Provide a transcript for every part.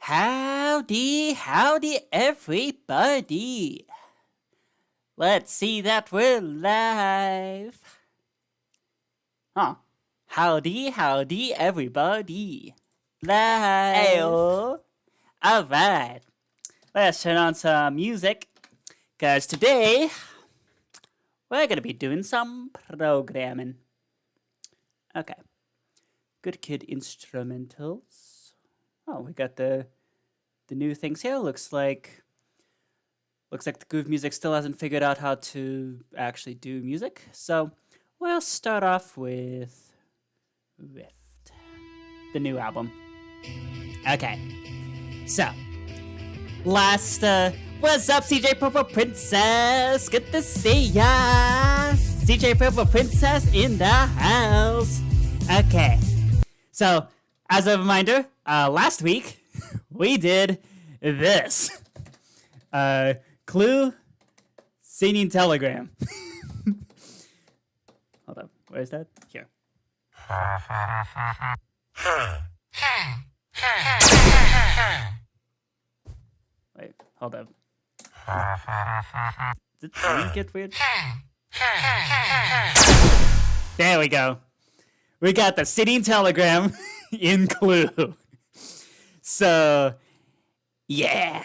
Howdy, everybody. Let's see that we're live. Huh. Howdy, everybody. Live. Ayo. Alright. Let's turn on some music. Because today, we're going to be doing some programming. Okay. Good kid instrumentals. Oh, we got the new things here. Looks like the Groove Music still hasn't figured out how to actually do music. So we'll start off with Rift, the new album. Okay. So what's up, CJ Purple Princess? Good to see ya. CJ Purple Princess in the house. Okay. So as a reminder, last week we did this. Clue singing telegram. Hold up, where's that? Here. Wait, hold up. Did it get weird? There we go. We got the sitting telegram in Clue. So, yeah.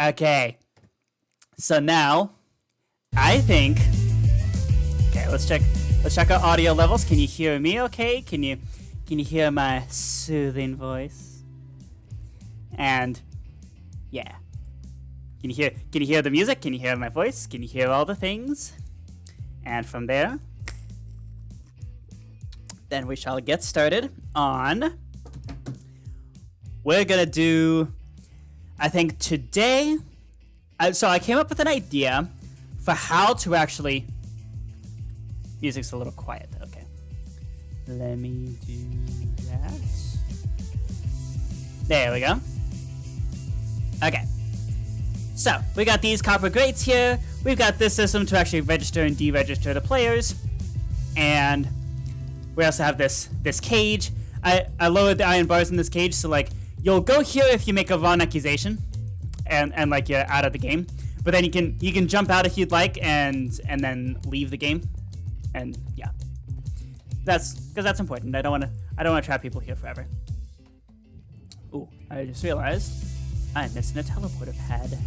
Okay. So now, I think. Okay, let's check our audio levels. Can you hear me? Okay. Can you hear my soothing voice? And yeah. Can you hear the music? Can you hear my voice? Can you hear all the things? And from there, then we shall get started on. We're gonna do, I think today, so I came up with an idea for how to actually, music's a little quiet, okay. Let me do that. There we go. Okay. So, we got these copper grates here. We've got this system to actually register and deregister the players. And we also have this cage. I lowered the iron bars in this cage, so like, you'll go here if you make a wrong accusation, and like you're out of the game. But then you can jump out if you'd like, and then leave the game, and yeah, that's because that's important. I don't want to trap people here forever. Ooh, I just realized I'm missing a teleporter pad.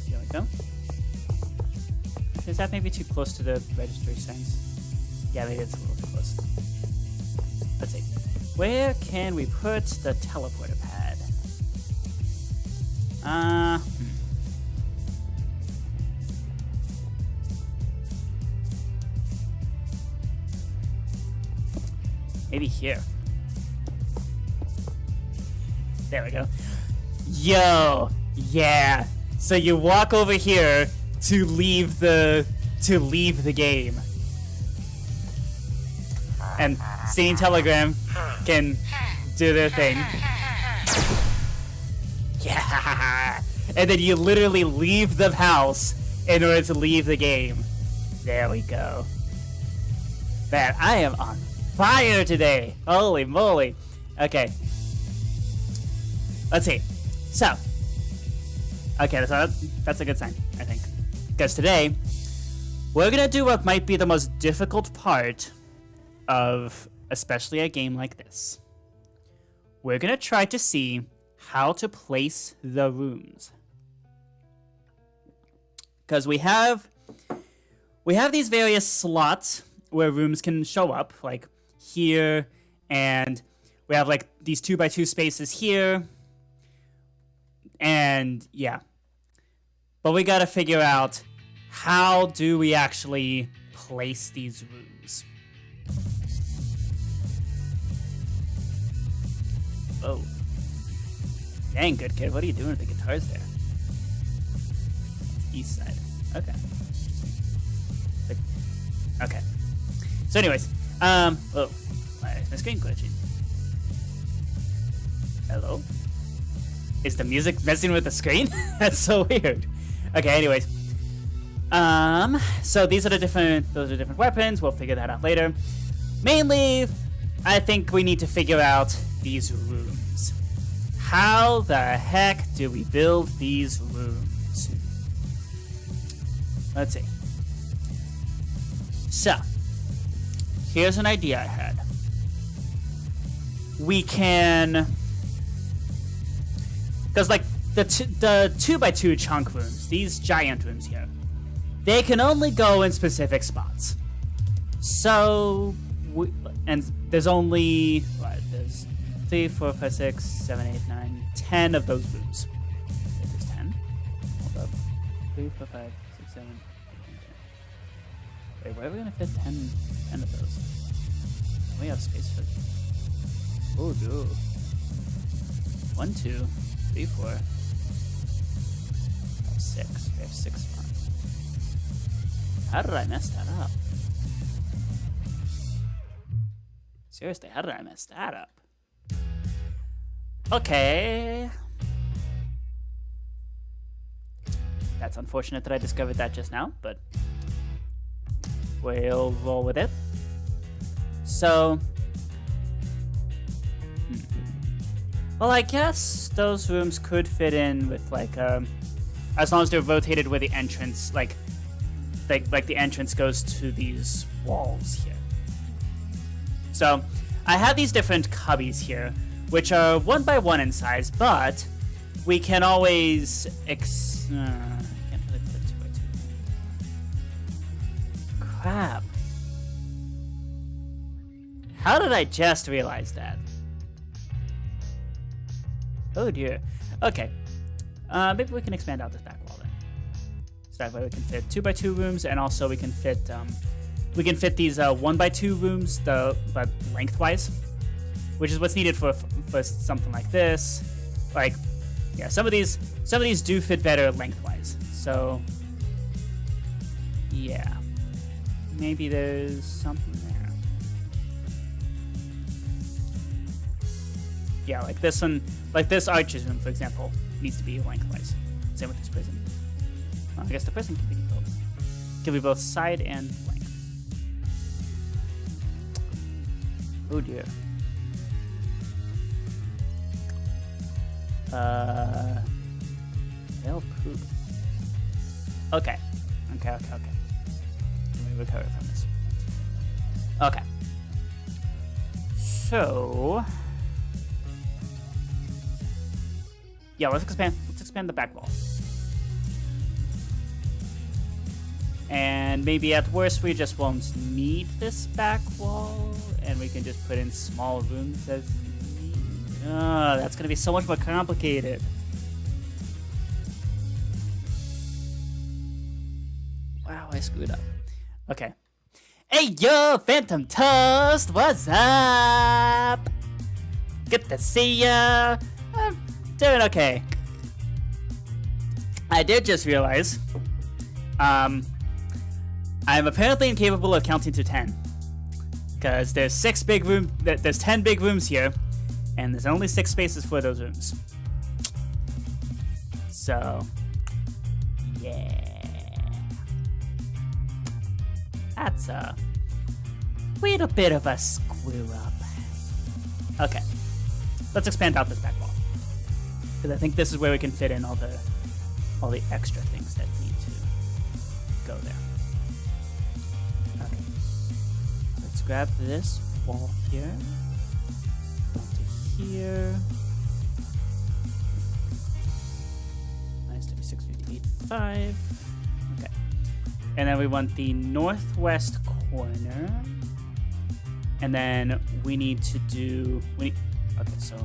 There we go. Is that maybe too close to the registry signs? Yeah, maybe it's a little too close. Let's see. Where can we put the teleporter pad? Maybe here. There we go. Yo, yeah. So you walk over here to leave the game. And Singing Telegram can do their thing. Yeah! And then you literally leave the house in order to leave the game. There we go. Man, I am on fire today! Holy moly! Okay. Let's see. So. Okay, so that's a good sign, I think. Because today, we're gonna do what might be the most difficult part of especially a game like this. We're gonna try to see how to place the rooms. Because we have these various slots where rooms can show up, like here, and we have like these 2x2 spaces here, and yeah. But we gotta figure out how do we actually place these rooms. Oh. Dang, good kid. What are you doing with the guitars there? East side. Okay. Okay. So anyways, oh. Why is my screen glitching? Hello? Is the music messing with the screen? That's so weird. Okay, anyways. So those are different weapons. We'll figure that out later. Mainly, I think we need to figure out these rooms. How the heck do we build these rooms? Let's see. So, here's an idea I had. We can... Because, like, the 2x2 chunk rooms, these giant rooms here, they can only go in specific spots. So, and there's only, what, there's 3, 4, 5, 6, 7, 8, 9, 10 of those rooms. Wait, there's 10? Hold up. 3, 4, 5, 6, 7, 8, 9, 10. Wait, where are we going to fit 10 of those? And we have space for... Oh, dude. 1, 2, 3, 4, 5, 6. We have 6 spots. How did I mess that up? Seriously, how did I mess that up? Okay. That's unfortunate that I discovered that just now, but we'll roll with it. So, well, I guess those rooms could fit in with, like, as long as they're rotated where the entrance, like the entrance goes to these walls here. So, I have these different cubbies here, which are 1 by 1 in size, but we can always I can't really put 2 by 2. Crap. How did I just realize that? Oh dear. Okay. Maybe we can expand out this back wall then. So that way we can fit 2 by 2 rooms, and also we can fit these 1 by 2 rooms, but lengthwise, which is what's needed for something like this. Like, yeah, some of these do fit better lengthwise. So, yeah, maybe there's something there. Yeah, like this one, like this archer's room, for example, needs to be lengthwise. Same with this prison. Well, I guess the prison can be both. Can be both side and length. Oh dear. They'll poop. Okay. Let me recover from this. Okay. So, yeah, let's expand the back wall. And maybe at worst we just won't need this back wall, and we can just put in small rooms as needed. That's gonna be so much more complicated. Wow, I screwed up. Okay. Hey yo, Phantom Toast, what's up? Good to see ya. I'm doing okay. I did just realize, I'm apparently incapable of counting to 10, because there's 10 big rooms here, and there's only 6 spaces for those rooms. So, yeah, that's a little bit of a screw up. Okay, let's expand out this back wall, because I think this is where we can fit in all the extra things that need to go there. Okay, let's grab this wall here, onto here. Minus 36, 58, 5. Okay, and then we want the northwest corner, and then we need to do. Okay, so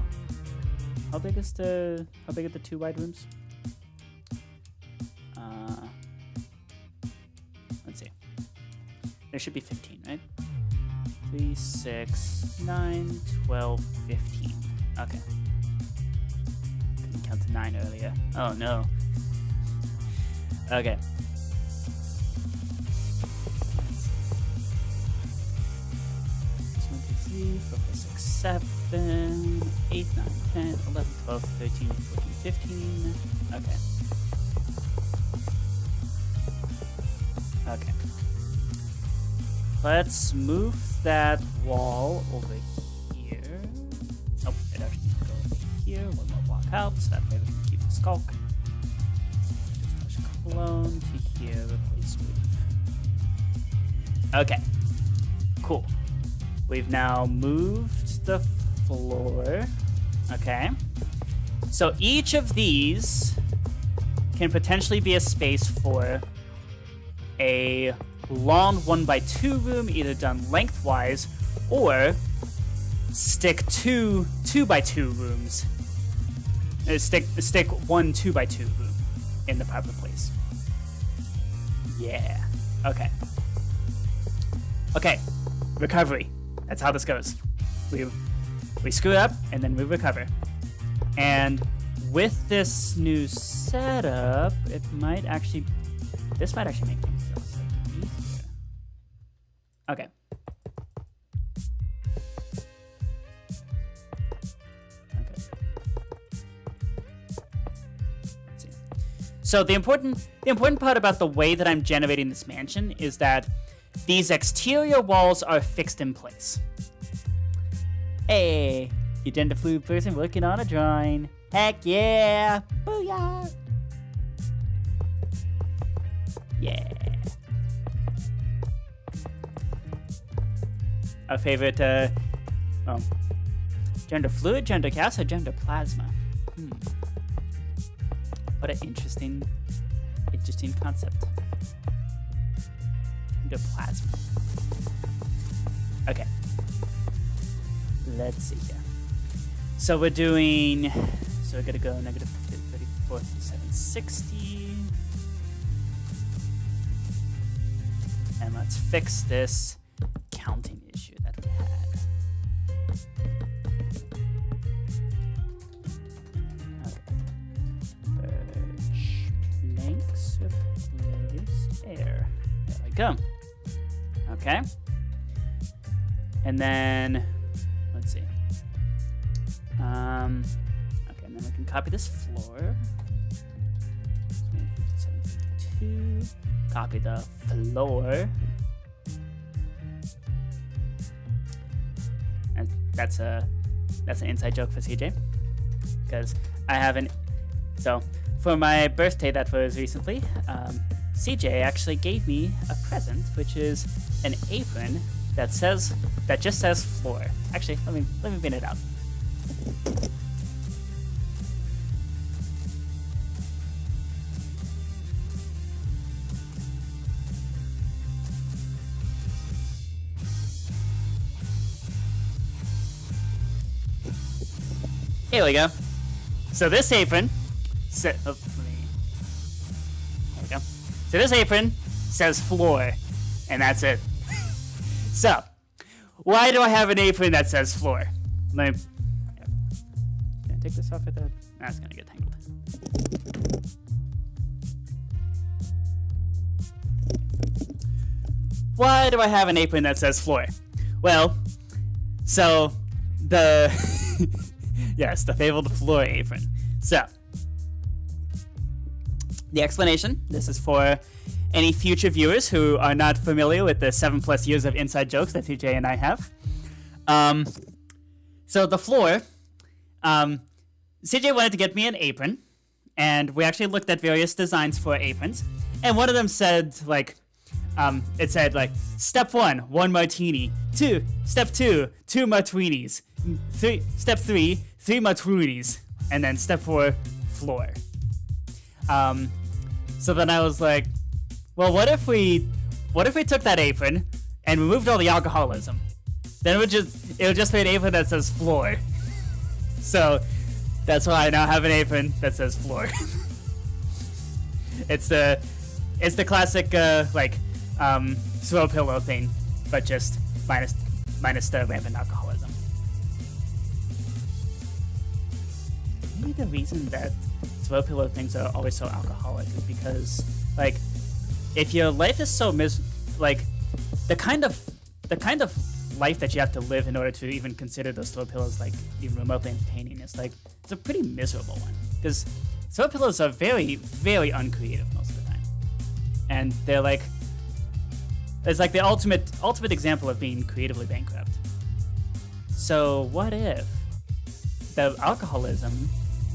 how big are the 2 wide rooms? Let's see. There should be 15, right? 3, 6, 9, 12, 15. Okay. Couldn't count to 9 earlier. Oh no. Okay. 23, 4, 5, 6, 7, 8, 9, 10, 11, 12, 13, 14, 15. Okay. Okay. let's move that wall over here. Nope, it actually needs to go over here. One more block out, so that way we can keep the skulk. Just push clone to here, replace move. Okay, cool. We've now moved the floor. Okay. So each of these can potentially be a space for a long 1x2 room, either done lengthwise, or stick two 2x2 rooms. Stick one 2x2 room in the proper place. Yeah. Okay. Okay. Recovery. That's how this goes. We screw up and then we recover. And with this new setup, this might actually make things slightly easier. Okay. Let's see. So the important part about the way that I'm generating this mansion is that these exterior walls are fixed in place. Hey, you gender fluid person working on a drawing. Heck yeah! Booyah! Yeah. Our favorite, gender fluid, gender gas, or gender plasma? What an interesting concept. Gender plasma. Okay. Let's see here. So we're going to go negative 34 to 760. And let's fix this counting issue that we had. Okay. Birch planks replace air. There we go. Okay. And then let's see. Okay, and then we can copy this floor. 752. Copy the floor. And that's an inside joke for CJ. Because I haven't. So for my birthday that was recently, CJ actually gave me a present, which is an apron that just says floor. Actually, let me bin it out. Here we go. So this apron there we go. So this apron says floor, and that's it. So, why do I have an apron that says floor? Can I take this off with that? That's gonna get tangled. Why do I have an apron that says floor? Well, so yes, the fabled floor apron. So, the explanation, this is for any future viewers who are not familiar with the 7+ years of inside jokes that TJ and I have. So the floor, CJ wanted to get me an apron, and we actually looked at various designs for aprons, and one of them said, it said, step 1, 1 martini, step 2, 2 martinis, step 3, 3 martinis, and then step 4, floor. So then I was like, well, what if we took that apron and removed all the alcoholism? Then it would just be an apron that says floor. So that's why I now have an apron that says floor. It's the classic throw pillow thing, but just minus the rampant alcoholism. Maybe the reason that throw pillow things are always so alcoholic is because, if your life is so the kind of life that you have to live in order to even consider those throw pillows even remotely entertaining is it's a pretty miserable one, because throw pillows are very, very uncreative most of the time, and they're It's like the ultimate example of being creatively bankrupt. So what if the alcoholism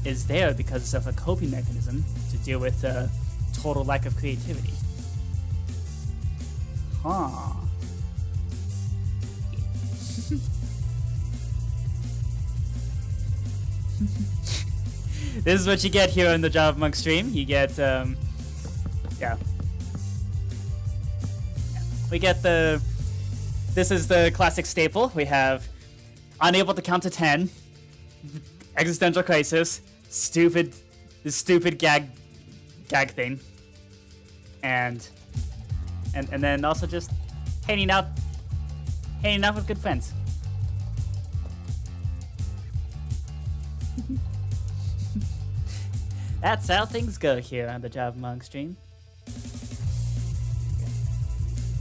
is there because of a coping mechanism to deal with the total lack of creativity? Huh. This is what you get here on the JavaMonk stream. You get, yeah. We get this is the classic staple. We have unable to count to 10, existential crisis, this stupid gag thing, and then also just hanging out with good friends. That's how things go here on the JavaMonk stream.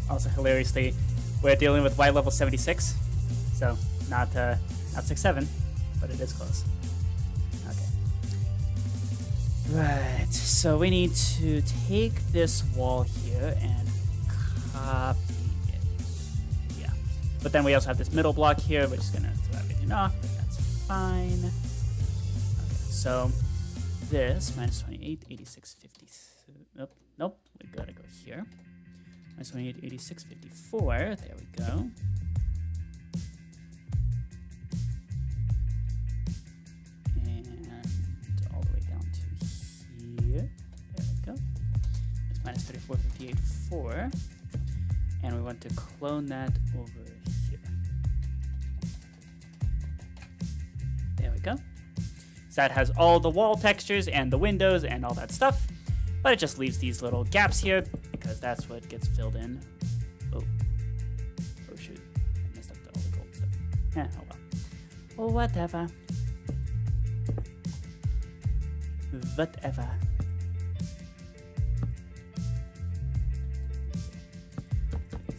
Also, hilariously, we're dealing with Y level 76, so not 6-7, but it is close. Okay. Right, so we need to take this wall here and copy it. Yeah, but then we also have this middle block here, which is gonna throw everything off, but that's fine. Okay, so this minus 28, 86, 53. Nope, we gotta go here. Minus 28, 86, 54. There we go. And all the way down to here. There we go. It's minus 34, 58, 4. And we want to clone that over here. There we go. So that has all the wall textures and the windows and all that stuff. But it just leaves these little gaps here because that's what gets filled in. Oh shoot, I messed up all the gold stuff. Oh well. Oh, whatever.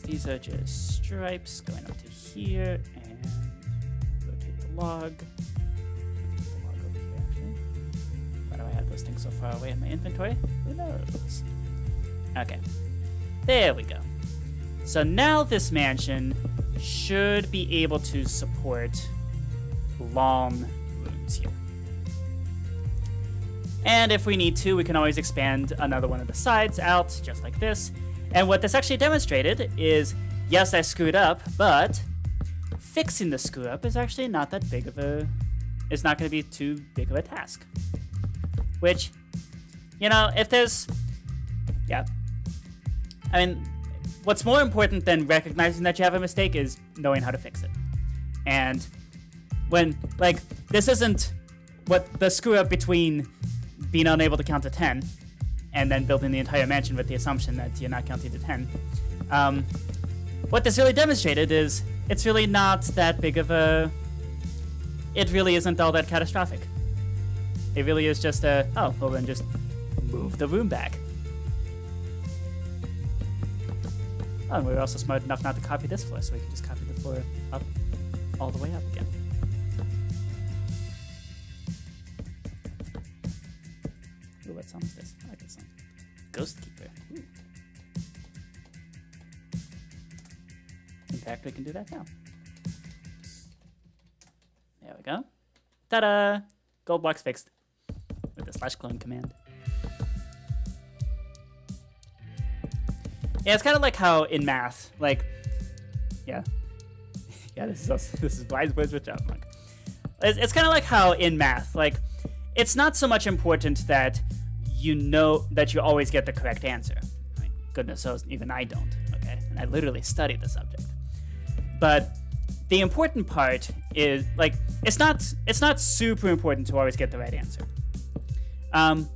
These are just stripes going up to here and rotate the log. Why do I have those things so far away in my inventory? Who knows? Okay. There we go. So now this mansion should be able to support long rooms here. And if we need to, we can always expand another one of the sides out, just like this. And what this actually demonstrated is, yes, I screwed up, but fixing the screw up is actually not that big of a... It's not going to be too big of a task. Which, you know, if there's... Yeah. I mean, what's more important than recognizing that you have a mistake is knowing how to fix it. And when, like, this isn't what the screw up between being unable to count to 10 and then building the entire mansion with the assumption that you're not counting to 10. What this really demonstrated is it's really not that big of a... It really isn't all that catastrophic. It really is just a, oh, well then just move the room back. Oh, and we were also smart enough not to copy this floor, so we can just copy the floor up, all the way up again. Ooh, what song is this? I like this song. Ghost Keeper. Ooh. In fact, we can do that now. There we go. Ta-da! Gold blocks fixed with the /clone command. Yeah, it's kind of like how in math, like, yeah, this is wise words with JavaMonk. It's kind of like how in math, like, it's not so much important that you know that you always get the correct answer. I mean, goodness knows, even I don't. Okay, and I literally studied the subject. But the important part is, like, it's not super important to always get the right answer.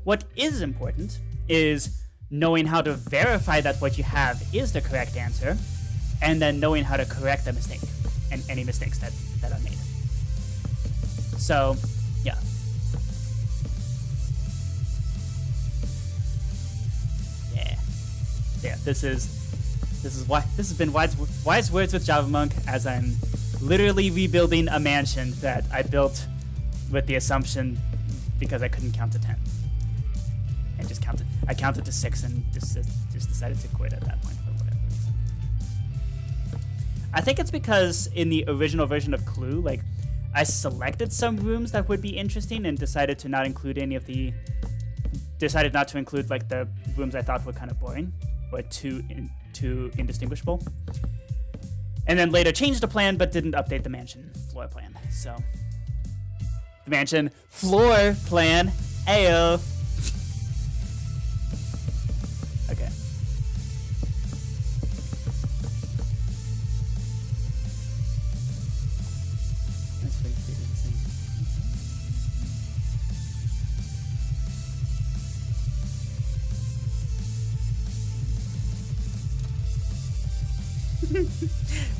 What is important is knowing how to verify that what you have is the correct answer, and then knowing how to correct the mistake and any mistakes that are made. So, yeah. Yeah, this has been wise words with JavaMonk as I'm literally rebuilding a mansion that I built with the assumption because I couldn't count to 10. I counted to 6 and just decided to quit at that point for whatever reason. I think it's because in the original version of Clue, like, I selected some rooms that would be interesting and decided to not include decided not to include, like, the rooms I thought were kind of boring or too indistinguishable. And then later changed the plan, but didn't update the mansion floor plan. So, the mansion floor plan, ayo. Okay.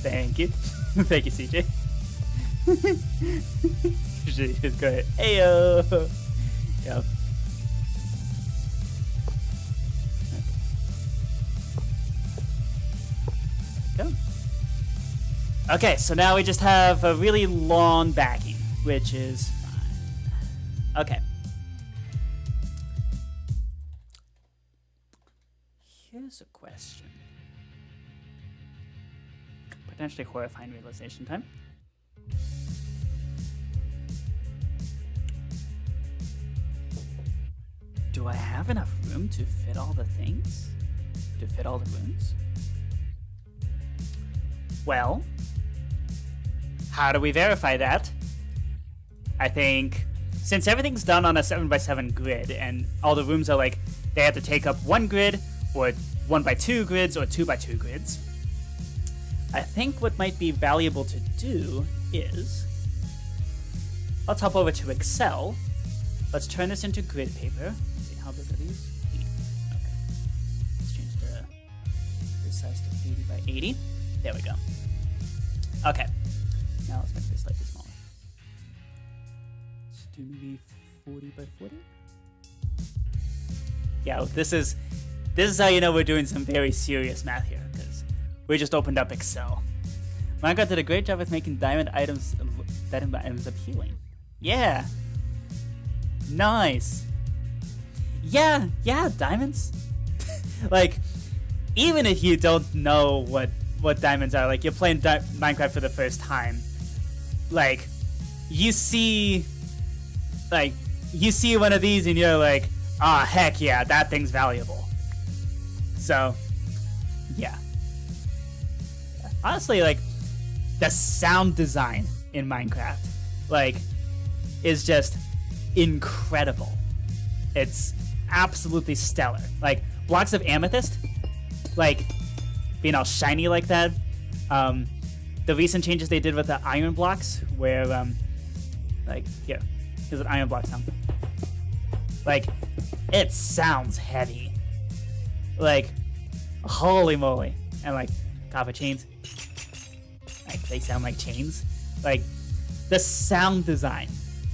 Thank you. Thank you, CJ. Just go ahead. Ayo! Yep. Go. Okay, so now we just have a really long backing, which is fine. Okay. Here's a question. Potentially horrifying realization time. Do I have enough room to fit all the things? To fit all the rooms? Well, how do we verify that? I think since everything's done on a 7x7 grid and all the rooms are like, they have to take up one grid or 1x2 grids or 2x2 grids, I think what might be valuable to do is, let's hop over to Excel. Let's turn this into grid paper. Let's see, how big are these? 80. Okay. Let's change the grid size to 80 by 80. There we go. Okay. Now let's make this slightly smaller. Let's do maybe 40 by 40. Yeah, this is how you know we're doing some very serious math here, because we just opened up Excel. Minecraft did a great job with making diamond items appealing. Yeah. Nice. Yeah, diamonds. Like, even if you don't know what diamonds are, like, you're playing Minecraft for the first time, like, you see one of these and you're like, ah, heck yeah, that thing's valuable. So, yeah. Honestly, like, the sound design in Minecraft, like, is just incredible. It's absolutely stellar. Like, blocks of amethyst, like, being all shiny like that. The recent changes they did with the iron blocks, where, like, here's an iron block sound. Like, it sounds heavy. Like, holy moly. And, like, copper chains. Like, they sound like chains. Like, the sound design,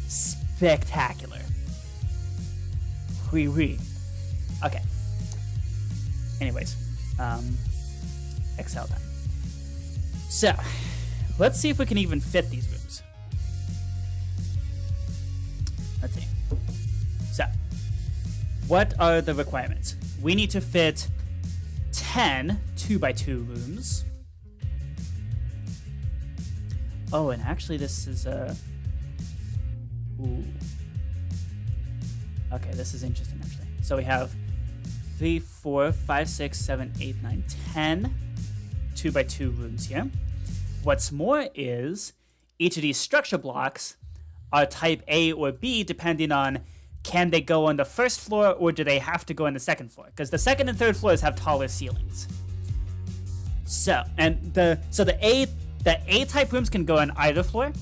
spectacular. Wee. Okay. Anyways, Excel time. So, let's see if we can even fit these rooms. Let's see. So, what are the requirements? We need to fit 10 2x2 rooms. Oh, and actually this is ooh. Okay, this is interesting actually. So we have 3, 4, 5, 6, 7, 8, 9, 10 2x2 rooms here. What's more is each of these structure blocks are type A or B depending on can they go on the first floor or do they have to go on the second floor? Because the second and third floors have taller ceilings. So, and the A type rooms can go on either floor,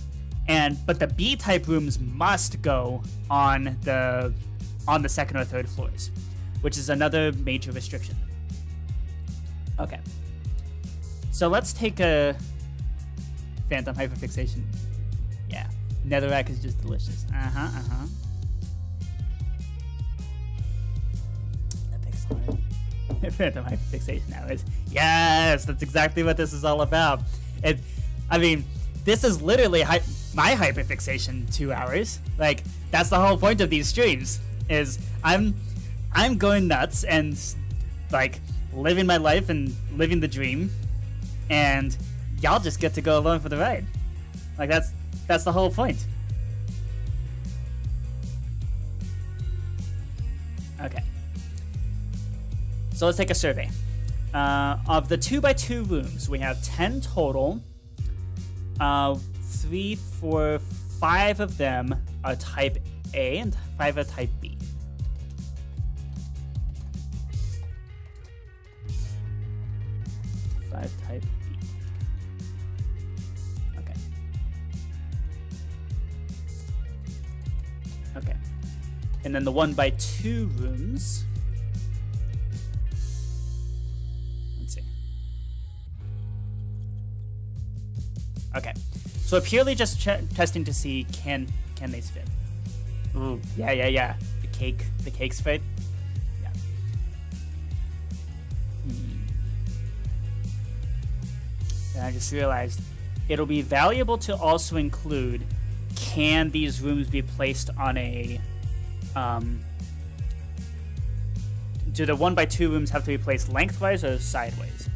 but the B type rooms must go on the second or third floors, which is another major restriction. Okay. So let's take a phantom hyperfixation. Yeah. Netherrack is just delicious. That pixel art. Phantom hyperfixation now is, yes, that's exactly what this is all about. I mean, this is literally my hyperfixation 2 hours. Like, that's the whole point of these streams, is I'm going nuts and, like, living my life and living the dream. And y'all just get to go along for the ride. Like that's the whole point. Okay. So let's take a survey. Of the 2x2 rooms, we have 10 total. 3, 4, 5 of them are type A and 5 are type B. Type B. Okay. Okay. And then the 1x2 rooms. Let's see. Okay. So we're purely just testing to see can these fit. Ooh, yeah. The cakes fit. Yeah. And I just realized it'll be valuable to also include, can these rooms be placed on a, do the 1x2 rooms have to be placed lengthwise or sideways?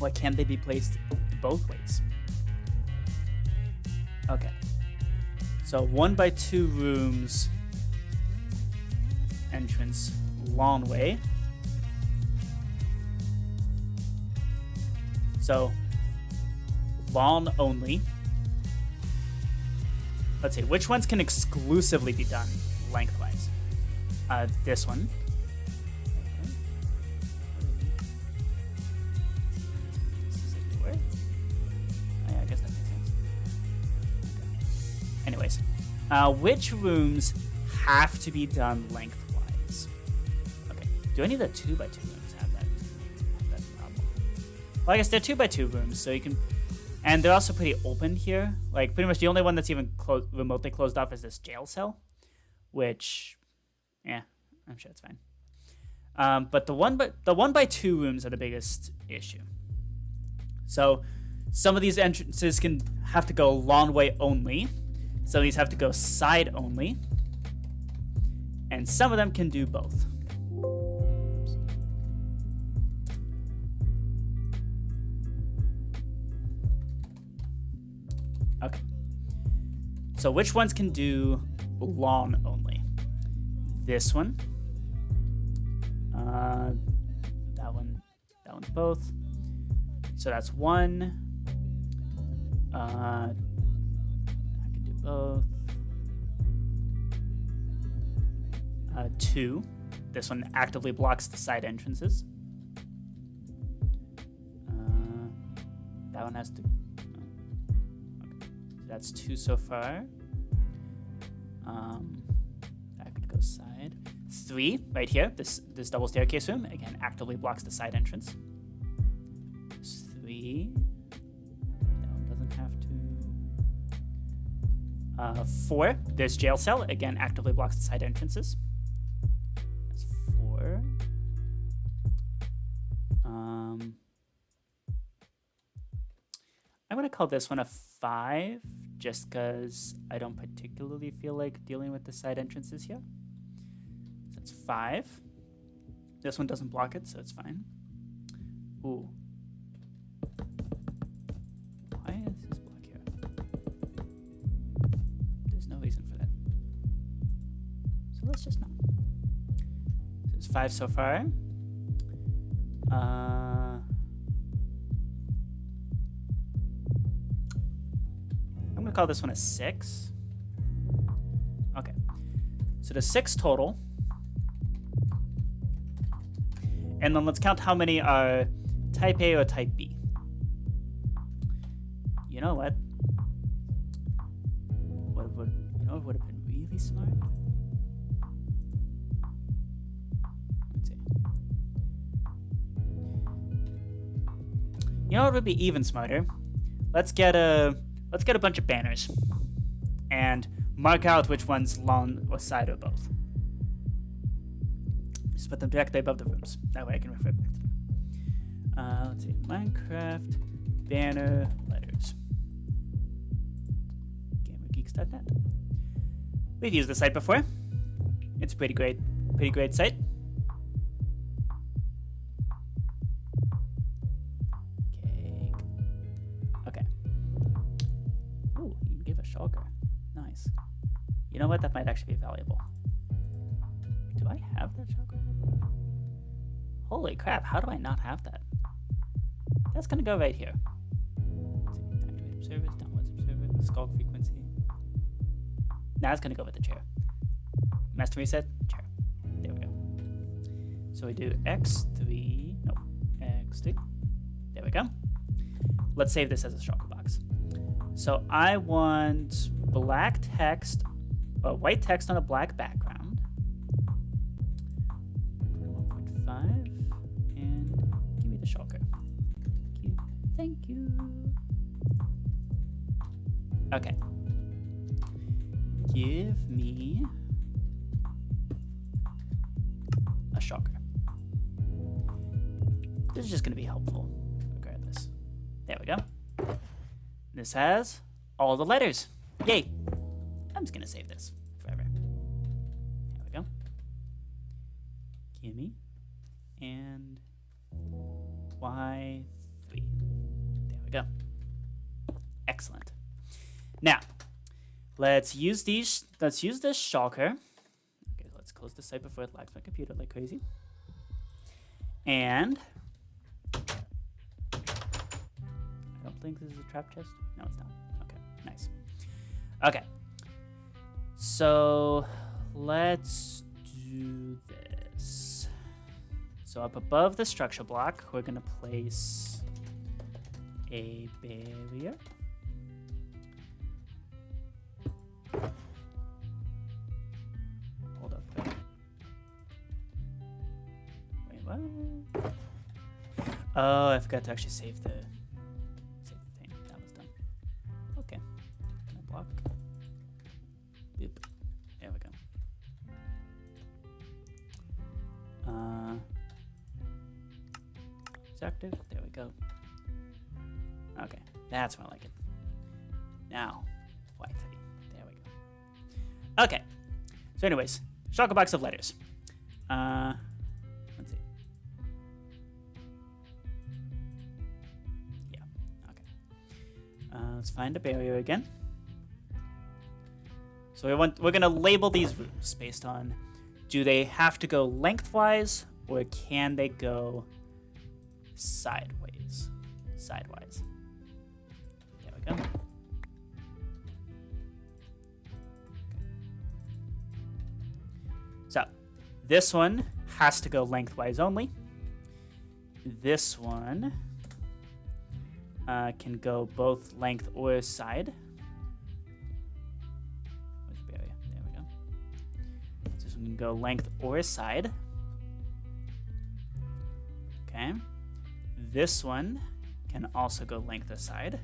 Or can they be placed both ways? Okay. So 1x2 rooms, entrance long way. So, lawn only. Let's see, which ones can exclusively be done lengthwise? This one. Oh, yeah, I guess that makes sense. Okay. Anyways, which rooms have to be done lengthwise? Okay, do any of the 2x2 rooms have that problem? Well, I guess they're 2x2 rooms, so you can, and they're also pretty open here. Like, pretty much the only one that's even remotely closed off is this jail cell, which, yeah, I'm sure it's fine. But the 1x2 rooms are the biggest issue. So some of these entrances can have to go long way only. Some of these have to go side only. And some of them can do both. Okay. So which ones can do lawn only? This one. That one's both. So that's one. I can do both. 2. This one actively blocks the side entrances. That one has to. Okay. So that's 2 so far. That could go side. 3 right here. This double staircase room again actively blocks the side entrance. 3. That one doesn't have to. 4. This jail cell again actively blocks the side entrances. That's 4. I'm gonna call this one a 5, just because I don't particularly feel like dealing with the side entrances here. So that's 5. This one doesn't block it, so it's fine. Ooh. Why is this block here? There's no reason for that. So let's just not. So it's 5 so far. I'm gonna call this one a 6. Okay. So there's 6 total. And then let's count how many are type A or type B. You know what? What would have been really smart? Let's see. You know what would be even smarter? Let's get a bunch of banners and mark out which one's lawn or side or both. Just put them directly above the rooms. That way I can refer back to them. Let's see. Minecraft banner letters. GamerGeeks.net. We've used this site before. It's a pretty great site. Okay. shulker. Nice. You know what? That might actually be valuable. Do I have that shulker? Holy crap, how do I not have that? That's gonna go right here. Activate observers, downwards observer, skulk frequency. Now it's gonna go with the chair. Master reset, chair. There we go. So we do X3, no, X2. There we go. Let's save this as a shulker box. So I want black text, white text on a black background. 1.5, and give me the shulker. Thank you. Thank you. Okay. Give me a shulker. This is just going to be helpful, regardless. There we go. This has all the letters. Yay. I'm just going to save this forever. There we go. Gimme. And Y3. There we go. Excellent. Now, let's use this shulker. Okay, let's close the site before it lags my computer like crazy. And I don't think this is a trap chest. No, it's not. Okay, nice. Okay. So let's do this. So up above the structure block, we're gonna place a barrier. Hold up. Wait, what? Oh, I forgot to actually save the thing. That was dumb. Okay. Can I block? Boop. There we go. It's active. There we go. Okay, that's more like it. Now, Y3. There we go. Okay. So, anyways, shulker box of letters. Let's see. Yeah. Okay. Let's find a barrier again. So we're gonna label these rooms based on, do they have to go lengthwise or can they go sidewise? Sidewise. There we go. So this one has to go lengthwise only. This one can go both length or side. Where's the barrier? There we go. So this one can go length or side. Okay. This one can also go length or side.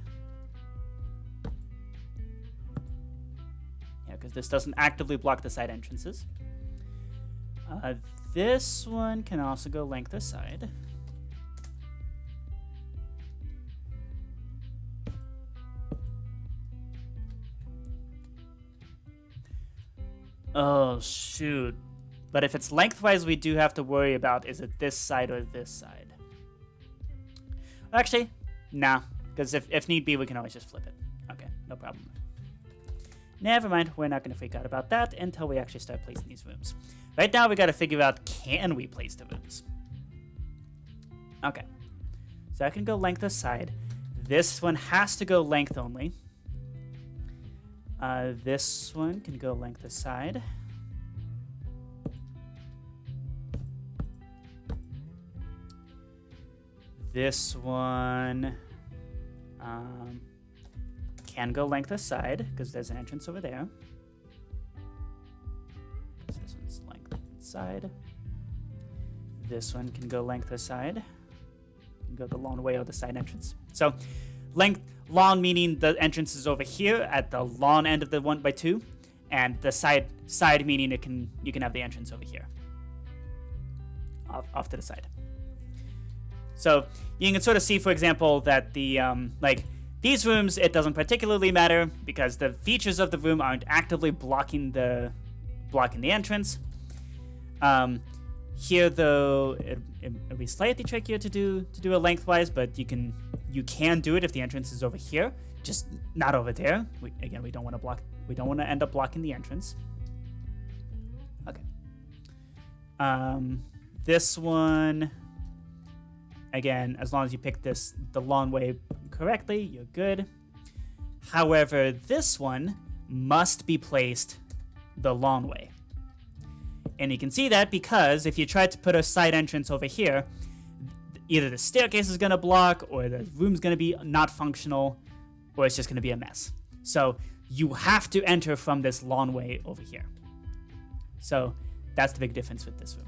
Yeah, because this doesn't actively block the side entrances. This one can also go length or side. Oh, shoot. But if it's lengthwise, we do have to worry about, is it this side or this side? Actually, nah. Because if need be, we can always just flip it. Okay, no problem. Never mind, we're not going to freak out about that until we actually start placing these rooms. Right now, we got to figure out, can we place the rooms? Okay. So I can go length or side. This one has to go length only. This one can go length or side. This one can go length or side because there's an entrance over there. This one's length and side. This one can go length or side. Can go the long way or the side entrance. So long meaning the entrance is over here at the long end of the 1x2, and the side meaning you can have the entrance over here, off to the side. So you can sort of see, for example, that the these rooms, it doesn't particularly matter because the features of the room aren't actively blocking the entrance. Here, though, it'll be slightly trickier to do a lengthwise, but you can do it if the entrance is over here. just not over there. Again, we don't want to block. We don't want to end up blocking the entrance. Okay. This one, again, as long as you pick the long way correctly, you're good. However, this one must be placed the long way. And you can see that because if you try to put a side entrance over here, either the staircase is going to block, or the room's going to be not functional, or it's just going to be a mess. So you have to enter from this long way over here. So that's the big difference with this room.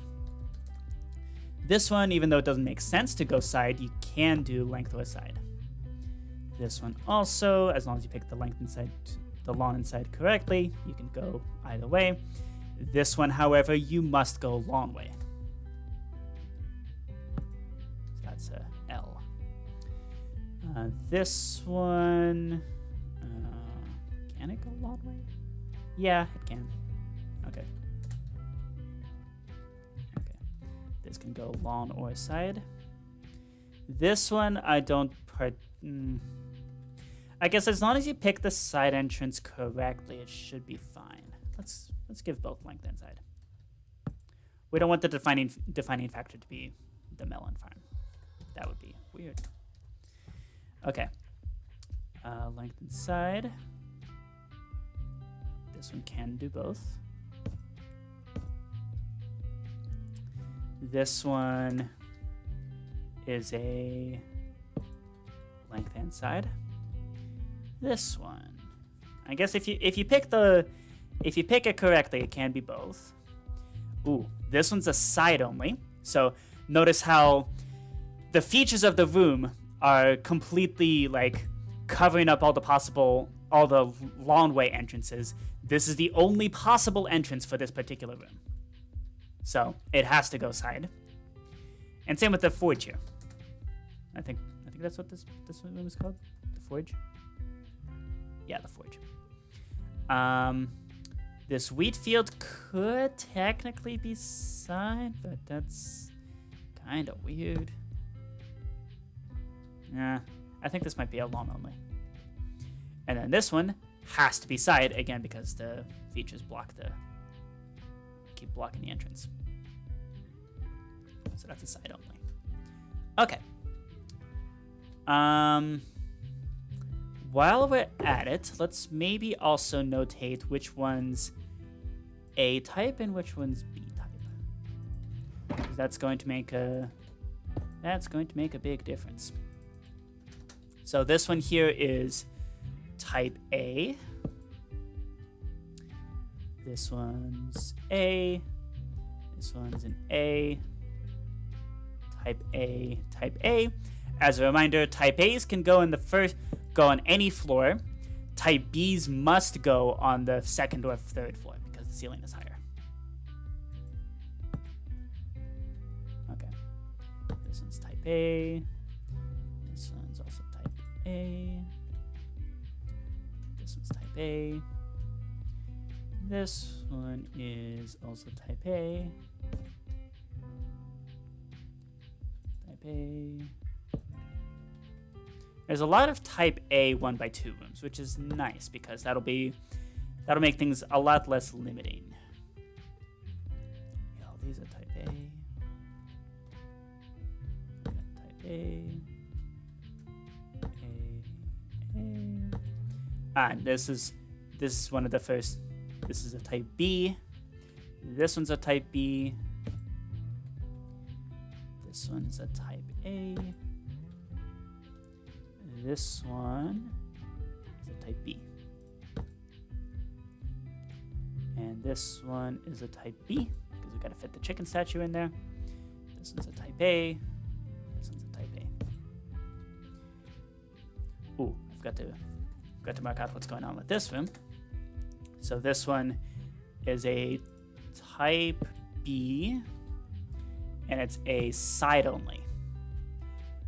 This one, even though it doesn't make sense to go side, you can do length or side. This one also, as long as you pick the length inside, the long inside correctly, you can go either way. This one, however, you must go long way. So that's a L. This one, can it go long way? Yeah, it can. Okay. This can go long or side. This one, I don't I guess as long as you pick the side entrance correctly, it should be fine. Let's give both length and side. We don't want the defining factor to be the melon farm. That would be weird. Okay. Length and side. This one can do both. This one is a length and side. This one, I guess if you pick it correctly, it can be both. Ooh, this one's a side only. So notice how the features of the room are completely like covering up all the long way entrances. This is the only possible entrance for this particular room. So it has to go side. And same with the forge here. I think that's what this room is called. The forge. Yeah, the forge. This wheat field could technically be side, but that's kind of weird. Yeah, I think this might be a long only. And then this one has to be side again because the features keep blocking the entrance. So that's a side only. Okay. While we're at it, let's maybe also notate which one's A type and which one's B type. That's going to make a big difference. So this one here is type A. This one's A. This one's an A. Type A, type A. As a reminder, type A's can go on any floor. Type B's must go on the second or third floor because the ceiling is higher. Okay. This one's type A. This one's also type A. This one's type A. This one is also type A. Type A. There's a lot of type A 1x2 rooms, which is nice because that'll make things a lot less limiting. Yeah, these are type A. Type A. And this is one of the first. This is a type B. This one's a type B. This one's a type A. This one is a type B. And this one is a type B, because we've got to fit the chicken statue in there. This one's a type A. This one's a type A. Ooh, I forgot to mark out what's going on with this room. So this one is a type B, and it's a side only,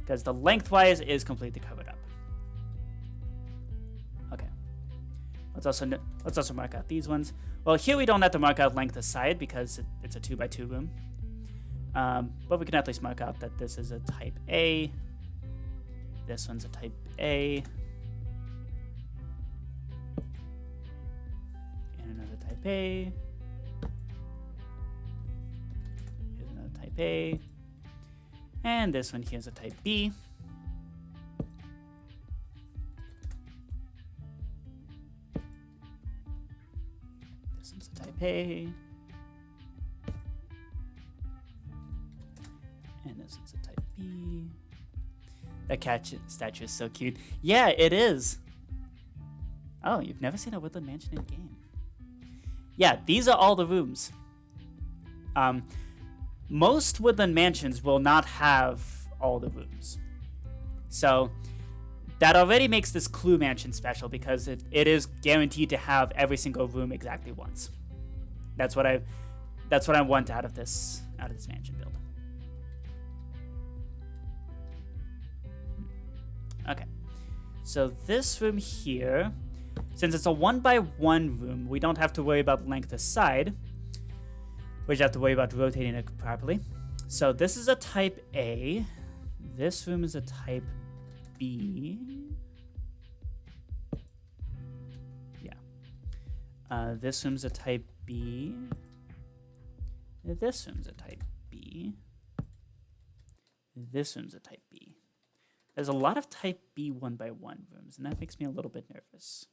because the lengthwise is completely covered up. Okay. Let's also mark out these ones. Well, here we don't have to mark out length aside because it's a 2x2 room. But we can at least mark out that this is a type A. This one's a type A. another type A. Here's another type A. And this one here's a type B. This one's a type A. And this one's a type B. That cat statue is so cute. Yeah, it is. Oh, you've never seen a woodland mansion in game. Yeah, these are all the rooms. Most woodland mansions will not have all the rooms. So that already makes this Clue Mansion special because it is guaranteed to have every single room exactly once. That's what I want out of this mansion build. Okay. So this room here, since it's a 1x1 room, we don't have to worry about length aside. We just have to worry about rotating it properly. So this is a type A. This room is a type B. Yeah. This room's a type B. This room's a type B. This room's a type B. There's a lot of type B 1x1 rooms, and that makes me a little bit nervous.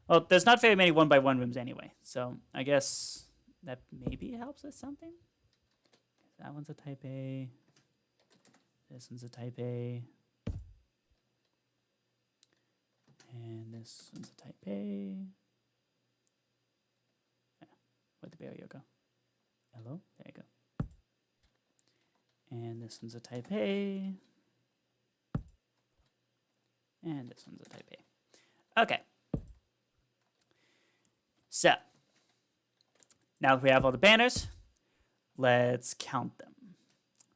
Well, there's not very many 1x1 rooms anyway, so I guess that maybe helps with something. That one's a type A. This one's a type A. And this one's a type A. Yeah. Where'd the barrier go? Hello? There you go. And this one's a type A. And this one's a type A. Okay. So, now that we have all the banners, let's count them.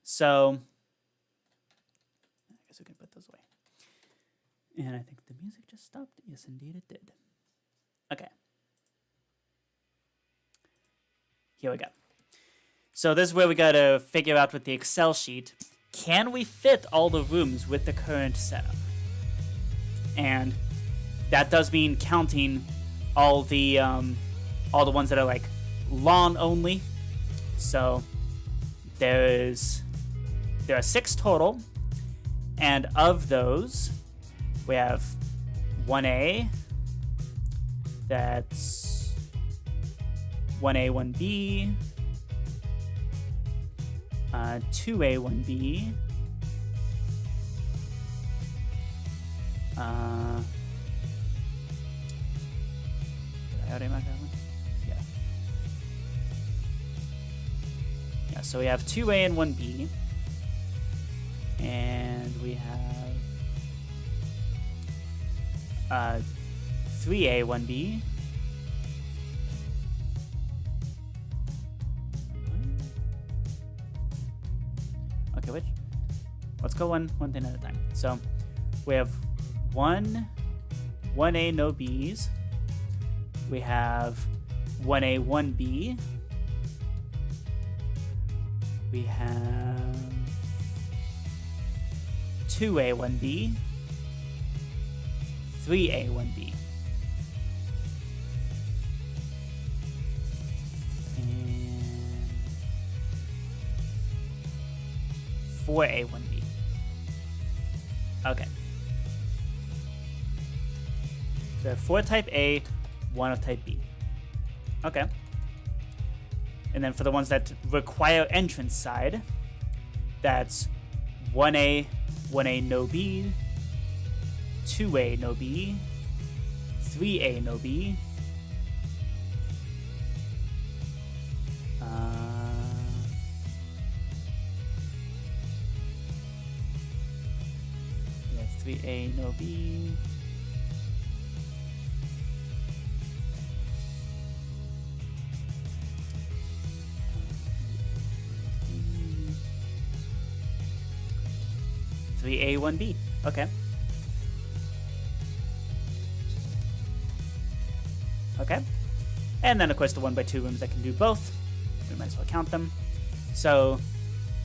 So, I guess we can put those away. And I think the music just stopped. Yes, indeed it did. Okay. Here we go. So this is where we gotta figure out with the Excel sheet, can we fit all the rooms with the current setup? And that does mean counting all the ones that are like lawn only. So there are 6 total, and of those we have 1A, that's 1A, 1B, 2A, 1B, did I already mark that one? Yeah. Yeah, so we have 2A and 1B. And we have 3A, 1B. Okay, which? Let's go one thing at a time. So we have 1A, no B's. We have 1A, 1B. We have 2A, 1B. 3A, 1B. And 4A, 1B. Okay. So 4 type A, 1 of type B. Okay. And then for the ones that require entrance side, that's 1A, 1A no B, 2A no B, 3A no B, 3A no B, 3A, 1B. Okay. Okay. And then, of course, the 1x2 rooms that can do both. We might as well count them. So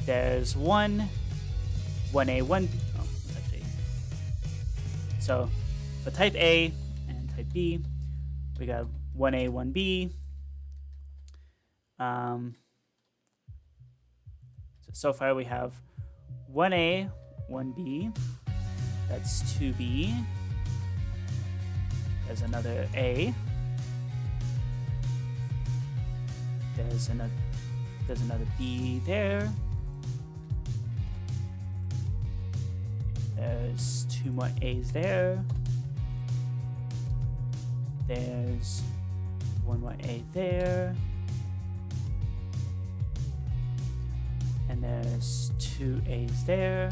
there's 1A, 1B. Oh, it's actually. So for type A and type B, We got 1A, 1B. So far we have 1A, 1B. That's 2B. There's another A. There's another B there. There's 2 more A's there. There's 1 more A there. And there's 2 A's there.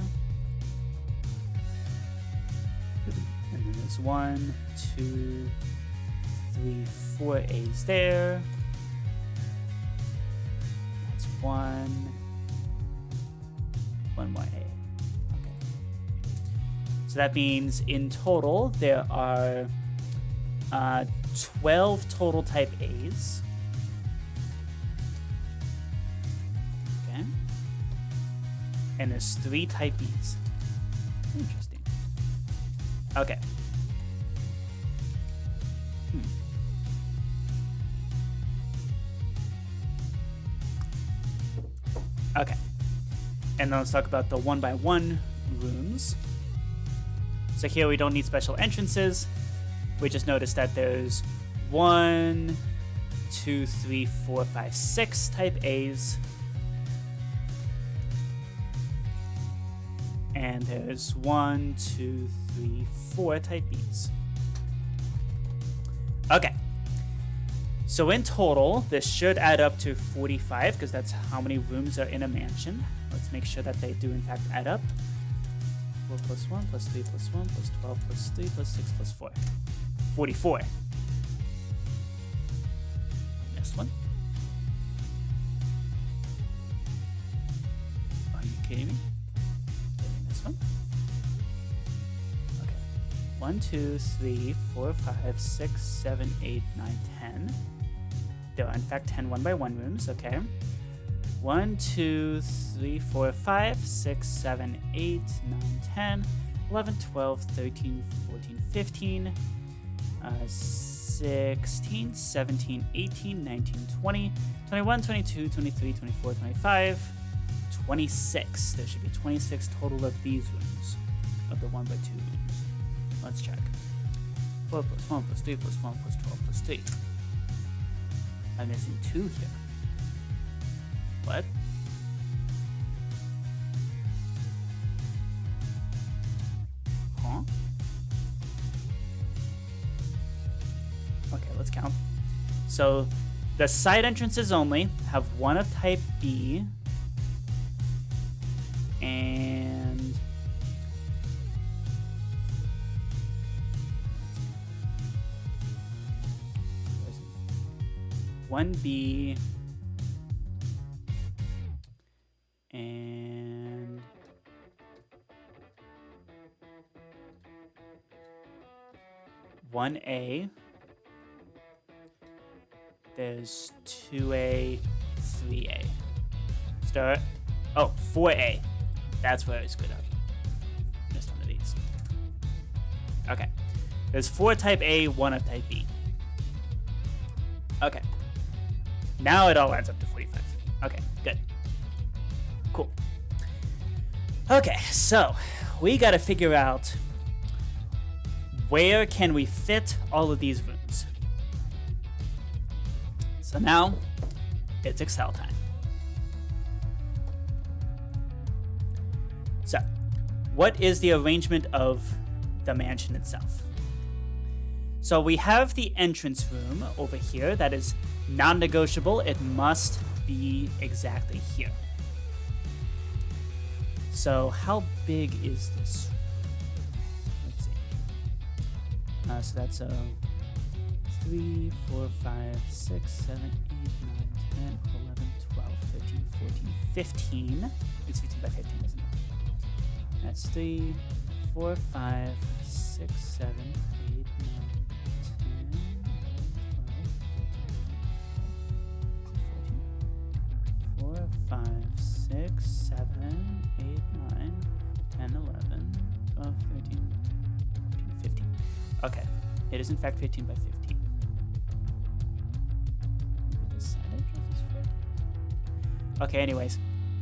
And then there's 1, 2, 3, 4 A's there. That's 1 more A. Okay. So that means in total there are 12 total type A's. Okay. And there's 3 type B's. Interesting. Okay. Okay. And then let's talk about the 1x1 rooms. So here we don't need special entrances. We just noticed that there's 1, 2, 3, 4, 5, 6 type A's. And there's 1, 2, 3, 4 type B's. Okay. So in total, this should add up to 45 because that's how many rooms are in a mansion. Let's make sure that they do in fact add up. 4 plus 1 plus 3 plus 1 plus 12 plus 3 plus 6 plus 4. 44. Next one. Are you kidding me? This one. Okay. 1, 2, 3, 4, 5, 6, 7, 8, 9, 10. There are in fact 10 1x1 rooms. Okay. 1, 2, 3, 4, 5, 6, 7, 8, 9, 10, 11, 12, 13, 14, 15, 16, 17, 18, 19, 20, 21, 22, 23, 24, 25, 26. There should be 26 total of these rooms, of the 1x2 rooms. Let's check. 4 plus 1 plus 3 plus 1 plus 12 plus 3. I'm missing 2 here. What? Huh? Okay, let's count. So the side entrances only have 1 of type B and 1B and 1A. There's 2A, 3A. Start. Oh, 4A. That's where I screwed up. Missed one of these. Okay. There's 4 type A, 1 of type B. Okay. Now it all adds up to 45. Okay, good. Cool. Okay, so we gotta figure out where can we fit all of these rooms. So now it's Excel time. So, what is the arrangement of the mansion itself? So we have the entrance room over here that is non-negotiable. It must be exactly here. So how big is this room? Let's see. So that's 3, 4, 5, 6, 7, 8, 9, 10, 11, 12, 13, 14, 15. It's 15 by 15, isn't it? That's 3, 4, 5, 6, 7, 8, 9, 5, 6, 7, 8, 9, 10, 11, 12, 13, 14, 15. Okay, it is in fact 15 by 15. Okay, anyways.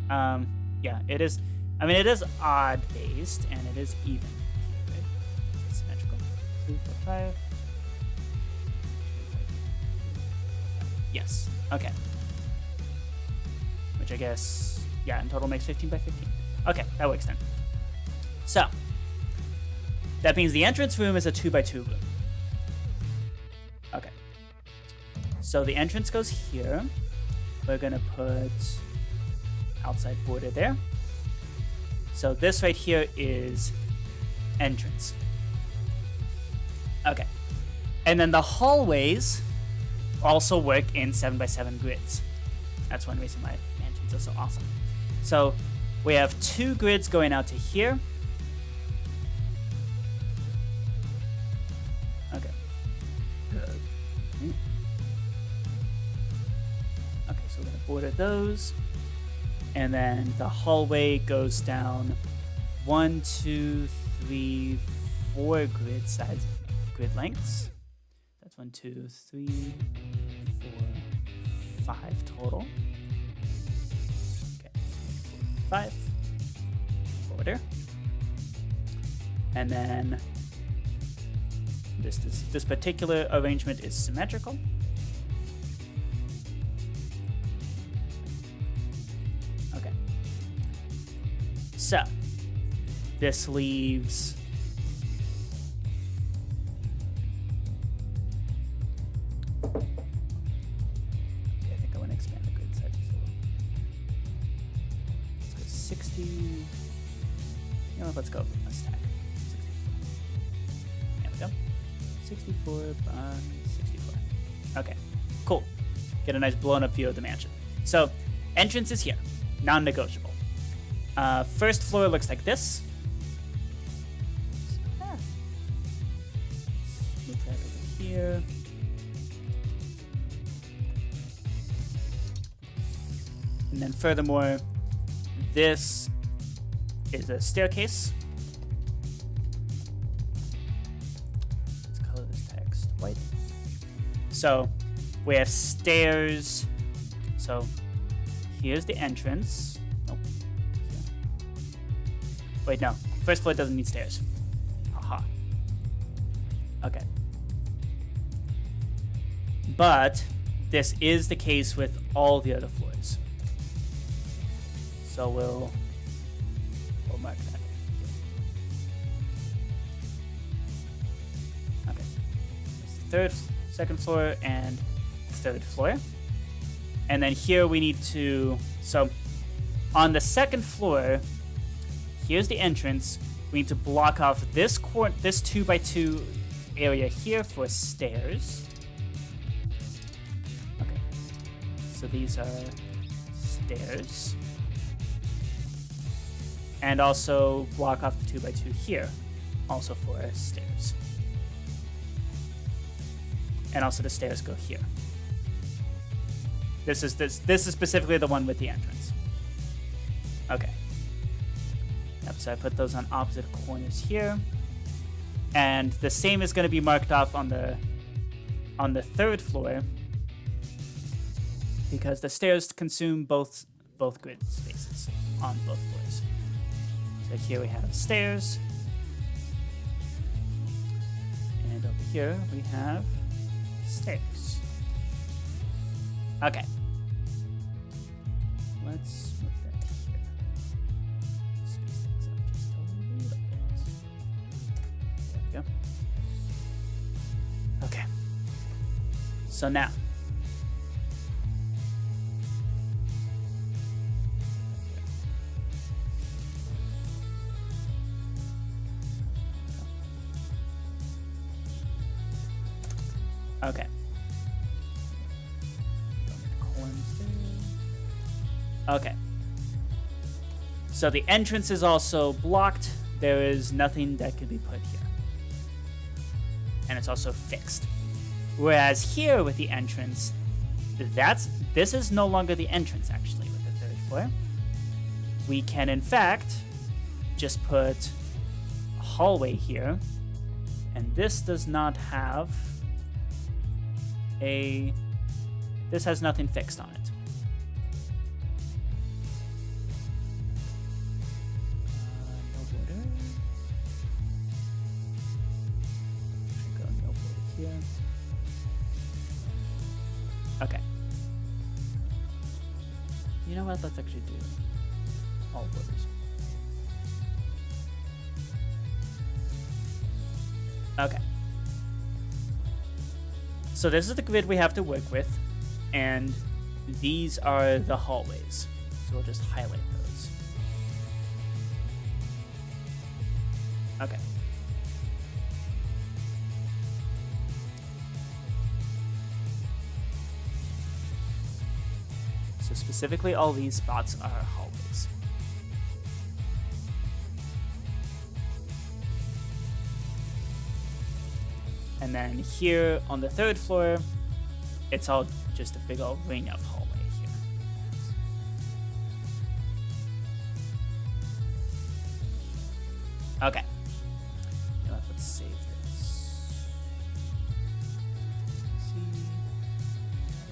Yeah, it is. I mean, it is odd based and it is even. Right? It's symmetrical. 3, 4, 5. Yes. Okay. Which I guess, yeah, in total makes 15 by 15. Okay, that works then. So, that means the entrance room is a 2 by 2 room. Okay. So the entrance goes here. We're gonna put outside border there. So this right here is entrance. Okay. And then the hallways also work in 7 by 7 grids. That's one reason why mansions are so awesome. So we have 2 grids going out to here. Okay. Okay, so we're going to border those. And then the hallway goes down 1, 2, 3, 4 grid lengths. That's 1, 2, 3, 4, 5 total. Okay, 5 border, and then this particular arrangement is symmetrical. Okay, so this leaves. Let's go. Let's stack. 64. There we go. 64 by 64. Okay, cool. Get a nice blown up view of the mansion. So, entrance is here. Non-negotiable. First floor looks like this. Move that over here. And then furthermore, this is a staircase. Let's color this text white. So we have stairs. So here's the entrance. Nope. Wait, no. First floor doesn't need stairs. Aha. Okay. But this is the case with all the other floors. So we'll mark that. Okay. It's the second floor, and third floor. And then here we need to, so on the second floor, here's the entrance. We need to block off this 2 by 2 area here for stairs. Okay. So these are stairs. And also block off the 2 by 2 here, also for stairs. And also the stairs go here. This is specifically the one with the entrance. Okay. Yep, so I put those on opposite corners here. And the same is going to be marked off on the third floor, because the stairs consume both grid spaces on both floors. So here we have stairs, and over here we have stairs. Okay. Let's move that here. Space things up just a little bit. There we go. Okay. So now, okay. Okay. So the entrance is also blocked. There is nothing that can be put here. And it's also fixed. Whereas here with the entrance, this is no longer the entrance actually with the third floor. We can in fact just put a hallway here. And this does not have this has nothing fixed on it. here. Okay. You know what? Let's actually do all borders. Okay. So this is the grid we have to work with, and these are the hallways. So we'll just highlight those. Okay. So specifically, all these spots are hallways. And then here on the 3rd floor, it's all just a big old ring of hallway here. Okay. Now let's save this. Let's see.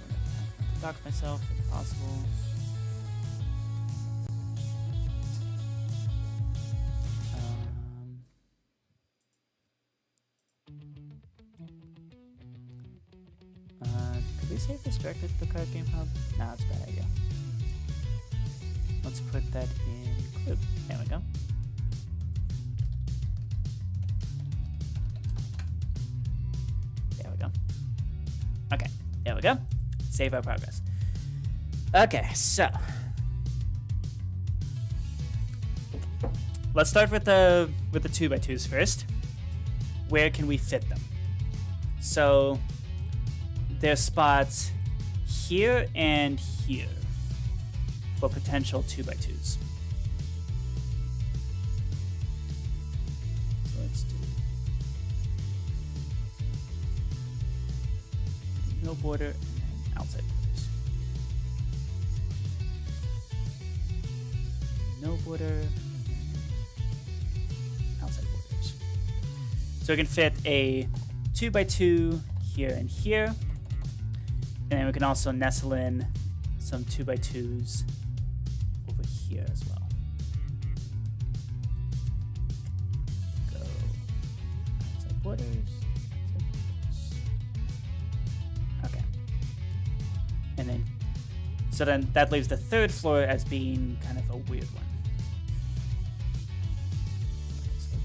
I want to dock myself if possible. Could we save this directly to the card game hub? No, that's a bad idea. Let's put that in clue. There we go. There we go. Okay, there we go. Save our progress. Okay, so let's start with the 2x2s first. Where can we fit them? So there's spots here and here for potential 2x2s. So let's do no border and then outside borders. No border, outside borders. So we can fit a 2x2 here and here. And then we can also nestle in some 2x2s over here as well. Go outside borders. Okay. And then, so then that leaves the 3rd floor as being kind of a weird one. Okay, so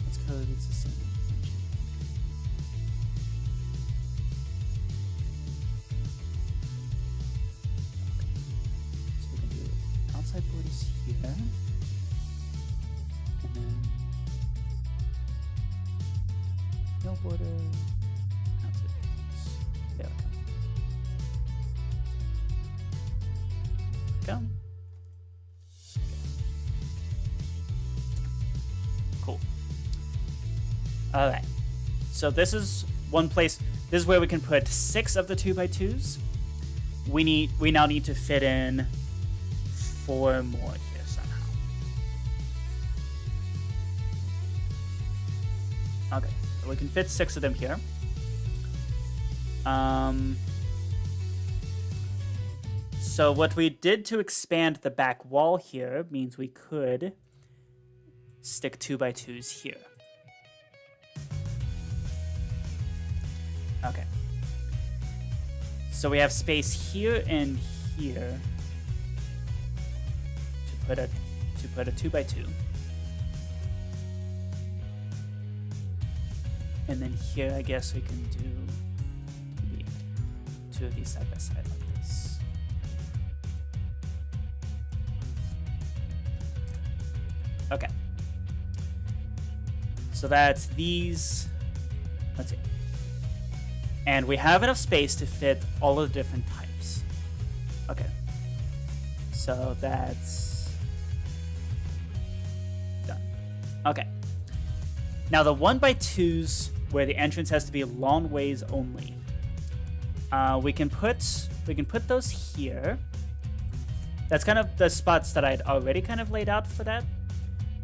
let's code it's the same. Outside borders here, and then no border, outside borders. There we go. Cool. All right. So this is one place. This is where we can put 6 of the 2x2s. We now need to fit in 4 more here somehow. Okay, so we can fit 6 of them here. So what we did to expand the back wall here means we could stick 2x2s here. Okay. So we have space here and here to put a 2x2. And then here, I guess we can do maybe 2 of these side by side like this. Okay. So that's these. Let's see. And we have enough space to fit all of the different types. Okay. So that's done. Okay. Now the 1x2s where the entrance has to be long ways only. We can put those here. That's kind of the spots that I'd already kind of laid out for that.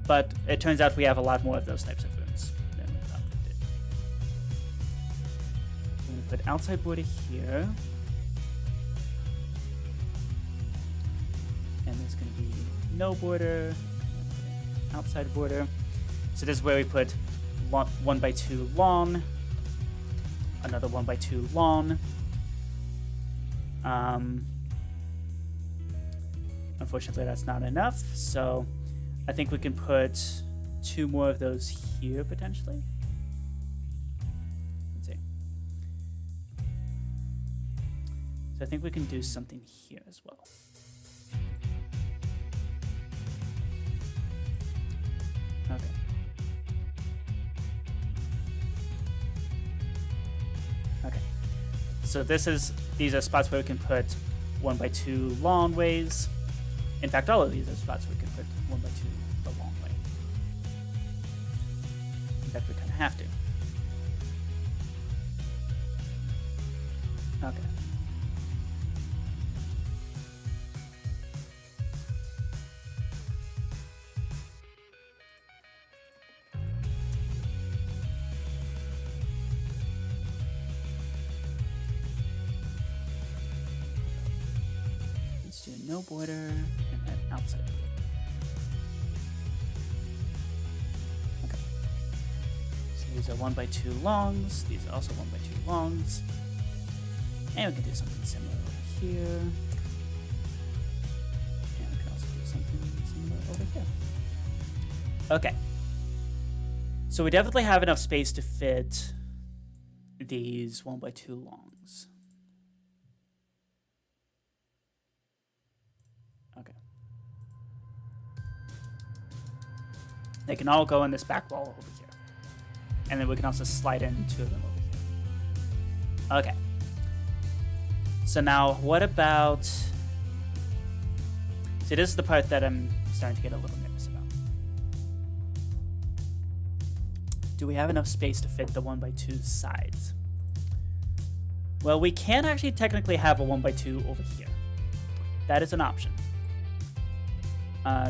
But it turns out we have a lot more of those types of rooms than we thought we did. I'm going to put outside border here. And there's going to be no border, outside border. So this is where we put 1x2 long, another 1x2 long. Unfortunately, that's not enough, so I think we can put 2 more of those here, potentially. Let's see. So I think we can do something here as well. Okay. Okay. So these are spots where we can put 1x2 long ways. In fact, all of these are spots where we can put 1x2 the long way. In fact, we kind of have to. Okay. Let's do no border and then outside border. Okay. So these are 1x2 longs. These are also 1x2 longs. And we can do something similar over here. And we can also do something similar over here. Okay. So we definitely have enough space to fit these 1x2 longs. Okay. They can all go in this back wall over here. And then we can also slide in 2 of them over here. Okay. So now, what about... See, this is the part that I'm starting to get a little nervous about. Do we have enough space to fit the 1x2 sides? Well, we can actually technically have a 1x2 over here. That is an option.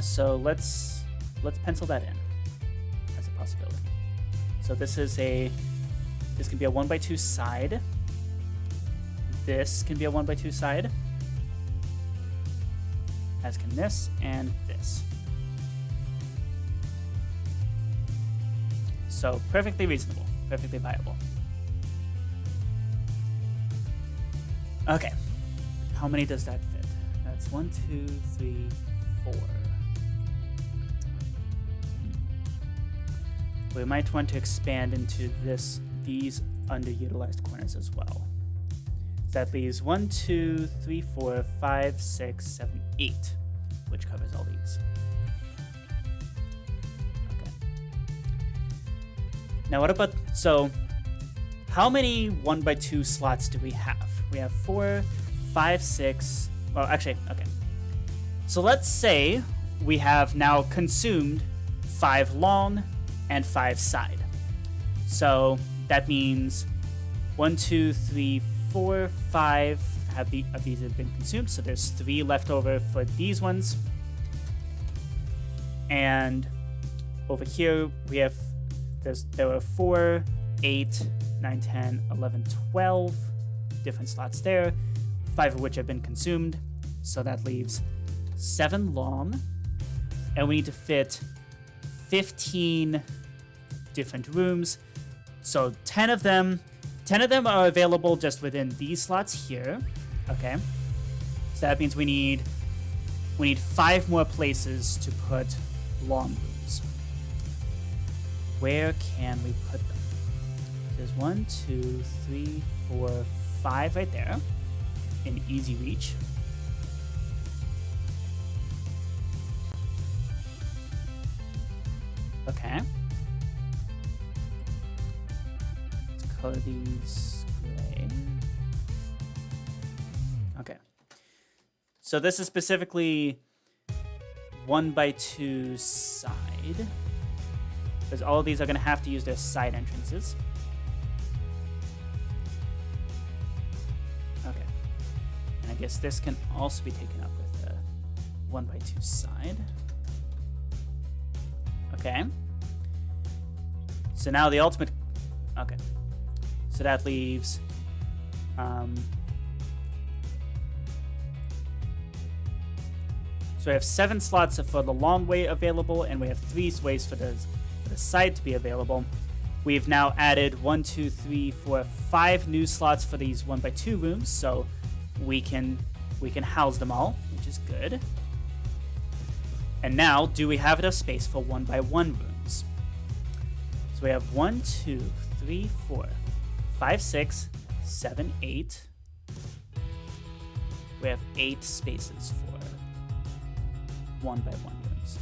So let's pencil that in as a possibility. So this can be a 1x2 side. This can be a 1x2 side, as can this and this. So perfectly reasonable, perfectly viable. Okay, how many does that fit? That's 1, 2, 3, 4. We might want to expand into these underutilized corners as well. So that leaves 1, 2, 3, 4, 5, 6, 7, 8, which covers all these. Okay. Now what about, so how many 1x2 slots do we have? We have 4, 5, 6, well actually, okay. So let's say we have now consumed 5 long and 5 side. So that means 1, 2, 3, 4, 5 of these have been consumed, so there's 3 left over for these ones. And over here we have there are 4, 8, 9, 10, 11, 12 different slots there, 5 of which have been consumed, so that leaves 7 long, and we need to fit 15 different rooms. So 10 of them are available just within these slots here. Okay. So that means we need 5 more places to put long rooms. Where can we put them? There's 1, 2, 3, 4, 5 right there in easy reach. Okay. Let's color these gray. Okay. So this is specifically 1x2 side, because all of these are going to have to use their side entrances. Okay. And I guess this can also be taken up with a 1x2 side. Okay. So now the ultimate... Okay. So that leaves... So we have 7 slots for the long way available, and we have 3 ways for the side to be available. We've now added 1, 2, 3, 4, 5 new slots for these 1x2 rooms, so we can house them all, which is good. And now, do we have enough space for 1x1 rooms? So we have 1, 2, 3, 4, 5, 6, 7, 8. We have 8 spaces for 1x1 rooms.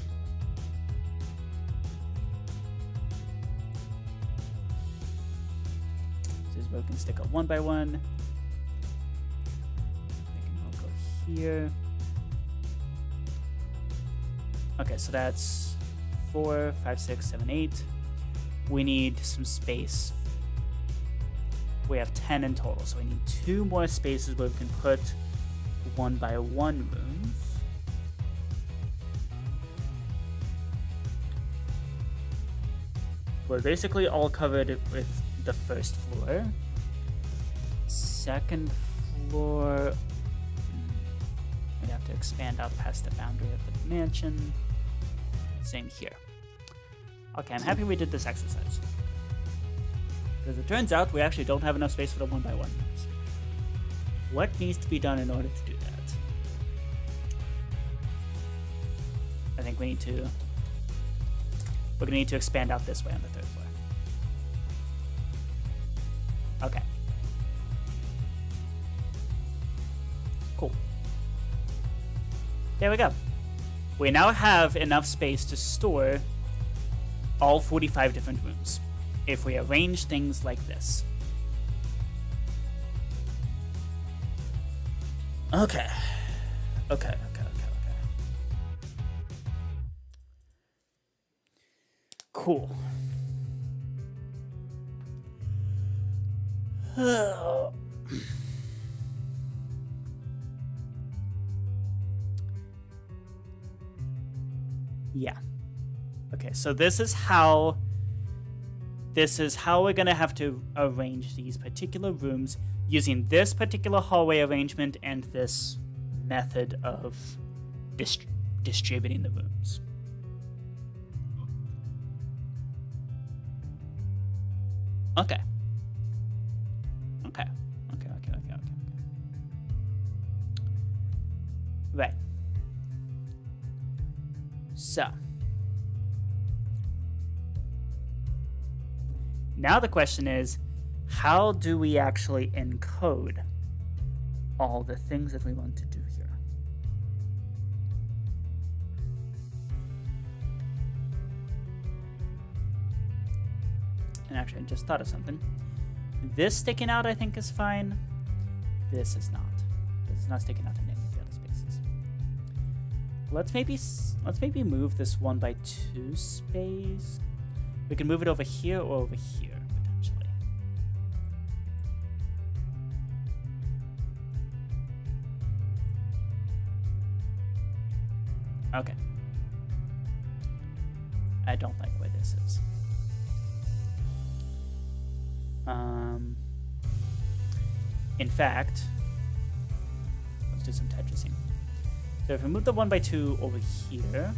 This is where we can stick a 1x1. They can all go here. Okay, so that's 4, 5, 6, 7, 8. We need some space. We have 10 in total, so we need 2 more spaces where we can put 1x1 rooms. We're basically all covered with the first floor. Second floor, we'd have to expand out past the boundary of the mansion. Same here. Okay, I'm happy we did this exercise. Because it turns out we actually don't have enough space for the 1x1 rooms. What needs to be done in order to do that? I think we're gonna need to expand out this way on the 3rd floor. Okay. Cool. There we go. We now have enough space to store all 45 different rooms if we arrange things like this. Okay. Okay. Cool. Yeah. Okay, so this is how we're gonna have to arrange these particular rooms using this particular hallway arrangement and this method of distributing the rooms. Okay. Right. So. Now the question is, how do we actually encode all the things that we want to do here? And actually, I just thought of something. This sticking out, I think, is fine. This is not. This is not sticking out in any of the other spaces. Let's maybe move this 1x2 space. We can move it over here or over here, potentially. Okay. I don't like where this is. In fact, let's do some Tetrising. So if we move the 1x2 over here,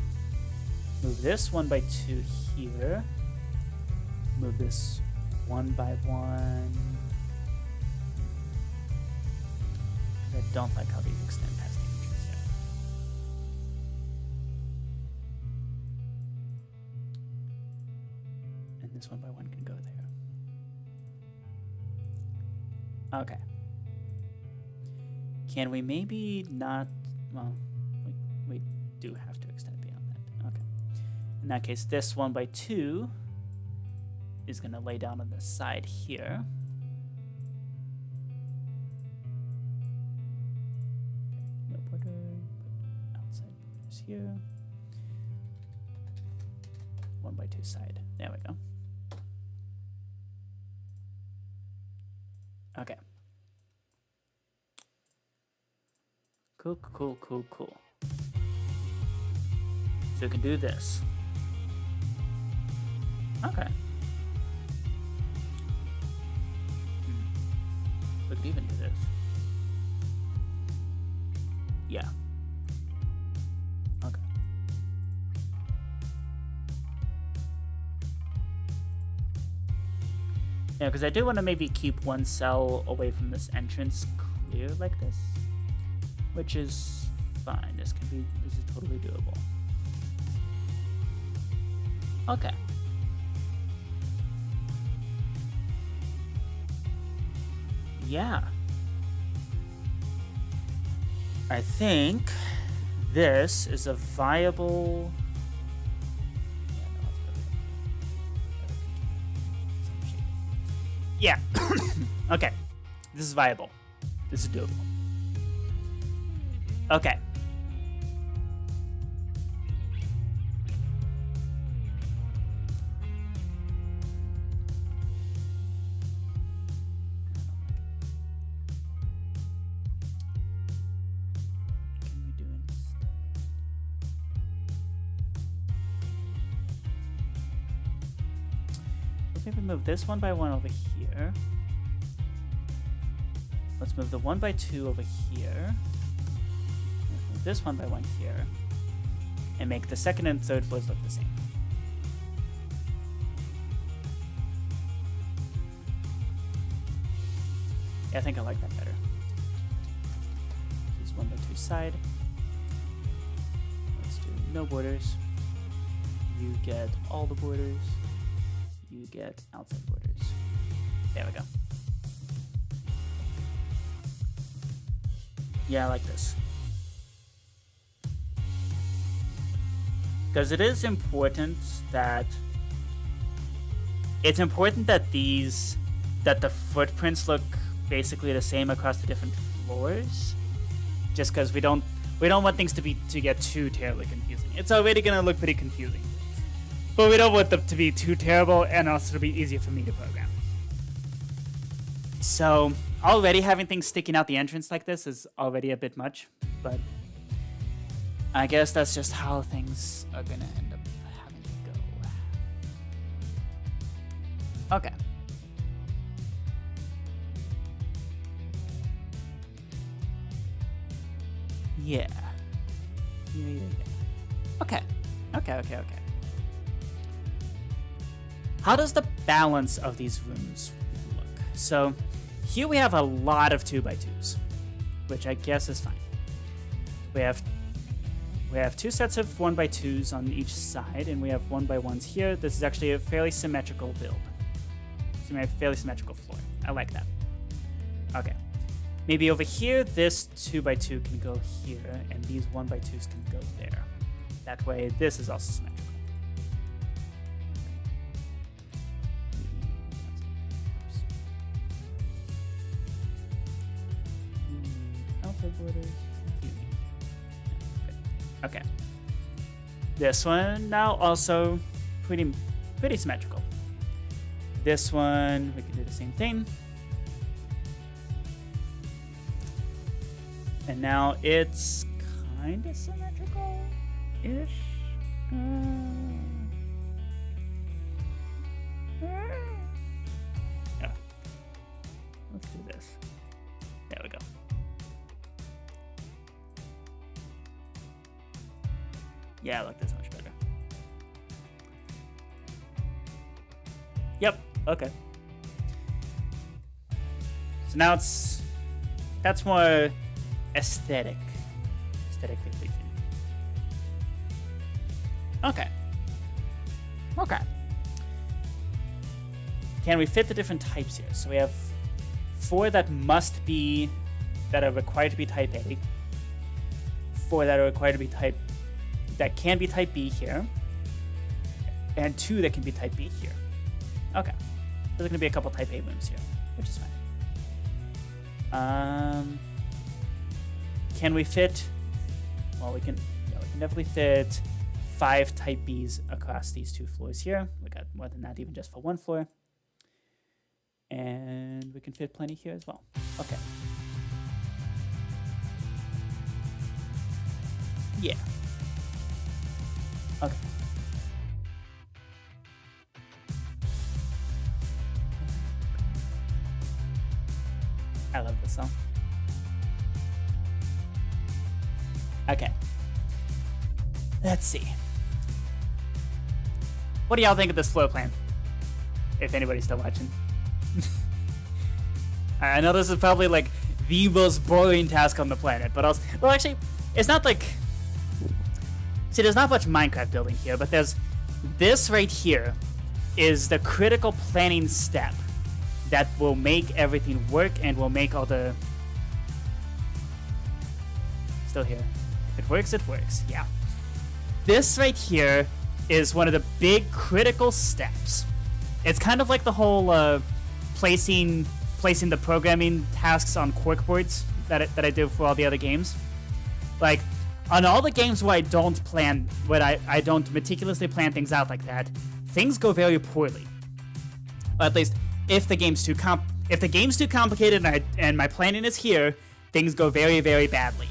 move this 1x2 here, move this 1x1. I don't like how these extend past the entrance here. And this 1x1 can go there. Okay. Can we maybe not? Well, we do have to extend beyond that. Okay. In that case, this 1x2 is going to lay down on the side here. Okay, no border, but outside borders here. 1x2 side. There we go. Okay. Cool. So we can do this. Okay. We could even do this. Yeah. Okay. Yeah, because I do want to maybe keep one cell away from this entrance clear like this, which is fine. This is totally doable. Okay. Yeah. I think this is a viable... Yeah. Okay. This is viable. This is doable. Okay. Maybe move this 1 by 1 over here. Let's move the 1 by 2 over here. Let's move this 1 by 1 here. And make the second and third floors look the same. Yeah, I think I like that better. This 1 by 2 side. Let's do no borders. You get all the borders. You get outside borders. There we go. Yeah, I like this. Because it is important that... It's important that that the footprints look basically the same across the different floors. Just because we don't want things to get too terribly confusing. It's already gonna look pretty confusing. But we don't want them to be too terrible and also to be easier for me to program. So already having things sticking out the entrance like this is already a bit much, but I guess that's just how things are gonna end up having to go. Okay. Yeah. Okay. Okay. How does the balance of these rooms look? So here we have a lot of 2 by 2s, which I guess is fine. We have 2 sets of 1 by 2s on each side, and we have 1 by 1s here. This is actually a fairly symmetrical build. So we have a fairly symmetrical floor. I like that. Okay. Maybe over here, this 2 by 2 can go here, and these 1 by 2s can go there. That way, this is also symmetrical. Borders. Okay. This one now also pretty symmetrical. This one we can do the same thing. And now it's kind of symmetrical-ish. Yeah. Let's do this. There we go. Yeah, I like this much better. Yep, okay. So now that's more aesthetically pleasing. Okay. Can we fit the different types here? So we have 4 that are required to be type A, 4 that are required to be that can be type B here, and 2 that can be type B here. Okay. So there's gonna be a couple type A rooms here, which is fine. Can we fit? Well, we can definitely fit 5 type Bs across these 2 floors here. We got more than that even just for 1 floor. And we can fit plenty here as well. Okay. Yeah. Okay. I love this song. Okay. Let's see. What do y'all think of this floor plan? If anybody's still watching. I know this is probably like the most boring task on the planet, but also, well, actually, it's not like. See, there's not much Minecraft building here, but there's this right here is the critical planning step that will make everything work and will make all the. Still here. If it works, it works. Yeah. This right here is one of the big critical steps. It's kind of like the whole placing the programming tasks on corkboards that I do for all the other games. Like, on all the games where I don't plan, where I don't meticulously plan things out like that, things go very poorly. Or at least, if the game's too complicated and my planning is here, things go very, very badly.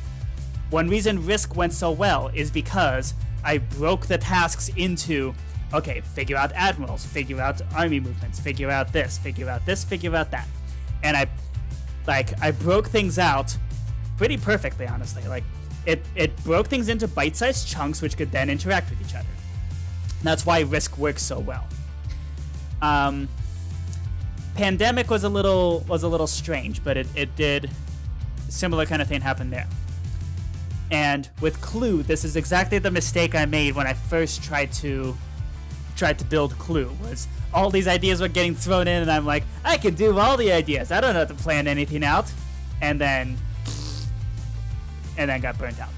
One reason Risk went so well is because I broke the tasks into, okay, figure out admirals, figure out army movements, figure out this, figure out this, figure out that. And I broke things out pretty perfectly, honestly. Like, it broke things into bite-sized chunks which could then interact with each other. That's why Risk works so well. Pandemic was a little strange, but it did a similar kind of thing happen there. And with Clue, this is exactly the mistake I made when I first tried to build Clue. Was all these ideas were getting thrown in, and I'm like, I can do all the ideas. I don't have to plan anything out, and then got burnt out.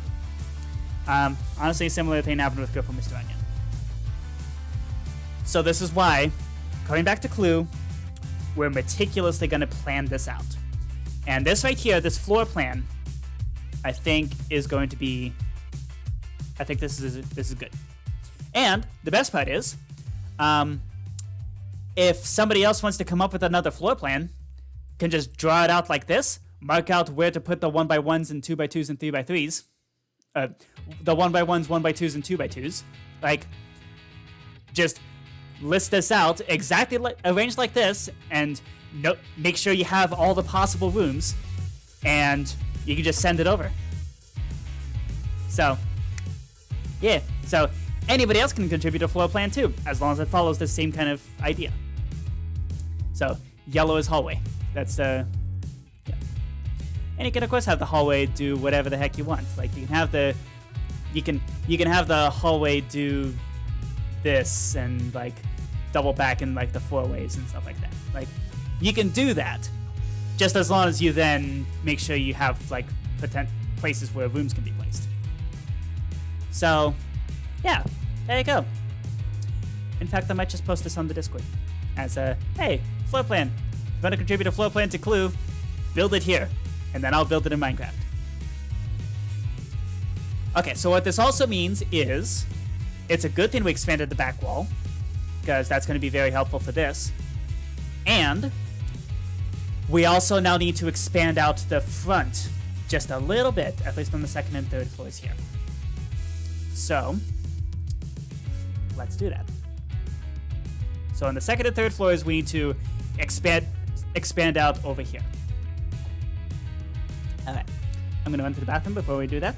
Honestly, a similar thing happened with Go for Mr. Onion. So this is why, coming back to Clue, we're meticulously going to plan this out. And this right here, this floor plan, I think is going to be. I think this is good. And the best part is, if somebody else wants to come up with another floor plan, can just draw it out like this, mark out where to put the 1x1s and 2x2s and 3x3s, the 1x1s, 1x2s, and 2x2s. Like, just list this out exactly arranged like this, and make sure you have all the possible rooms, and you can just send it over. So, yeah. So anybody else can contribute a floor plan too, as long as it follows the same kind of idea. So yellow is hallway. That's yeah. And you can of course have the hallway do whatever the heck you want. Like you can have the hallway do this and like double back in like the 4 ways and stuff like that. Like you can do that, just as long as you then make sure you have like places where rooms can be placed. So, yeah, there you go. In fact, I might just post this on the Discord as a, hey, floor plan. If you want to contribute a floor plan to Clue, build it here, and then I'll build it in Minecraft. Okay, so what this also means is it's a good thing we expanded the back wall, because that's going to be very helpful for this. And we also now need to expand out the front just a little bit, at least on the 2nd and 3rd floors here. So, let's do that. So on the 2nd and 3rd floors, we need to expand out over here. Alright, I'm going to run to the bathroom before we do that.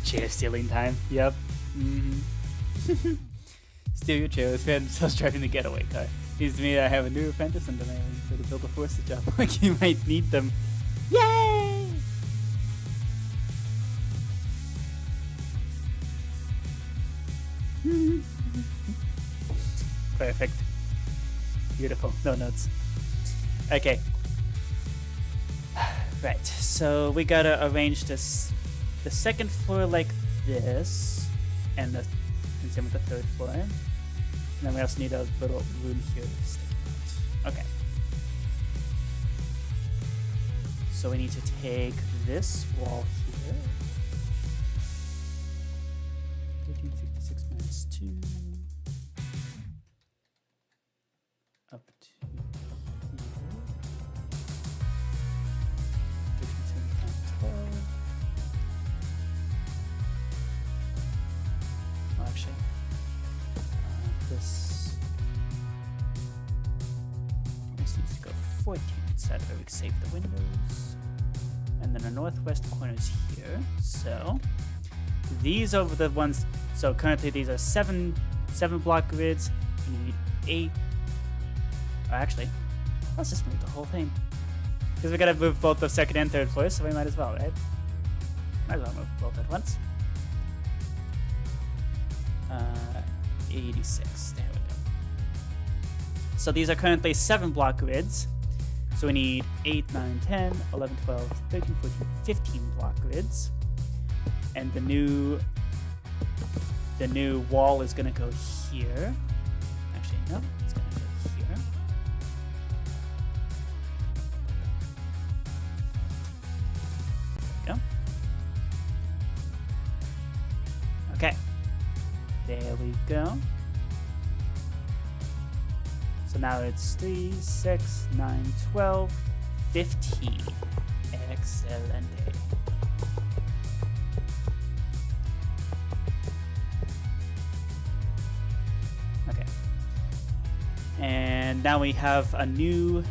Chair stealing time. Yep. Steal your chair. This man still driving the getaway car. Seems to me I have a new apprentice and then I need to build a force job. Like you might need them. Yay! Perfect. Beautiful. No notes. Okay. Right. So we gotta arrange this, the second floor like this, and same with the third floor. And then we also need a little room here to stick out. Okay. So we need to take this wall here. 1366 minus 2. Up to here. 1375 12. Well, actually, this needs to go 14 instead, where we can save the windows. And then the northwest corner is here. So these are the ones. So currently these are seven block grids. You need 8. Oh, actually, let's just move the whole thing because we gotta move both the second and third floors, so we might as well, right? Might as well move both at once. 86. There we go. So these are currently 7 block grids. So we need 8, 9, 10, 11, 12, 13, 14, 15 block grids. And the new wall is going to go here. Actually, no, it's going to go here. There we go. Okay. There we go. So now it's 3, 6, 9, 12, 15. Excelente. Okay. And now we have a new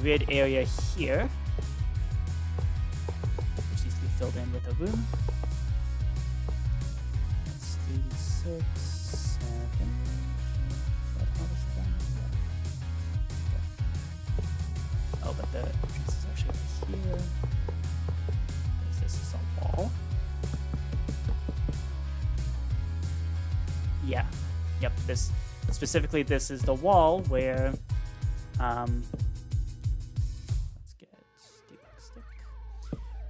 grid area here, which needs to be filled in with a room. That's 36, 7. Oh, but the entrance is actually over here. Because this is a wall. Yeah. Yep. This specifically, this is the wall where. Let's get debug stick.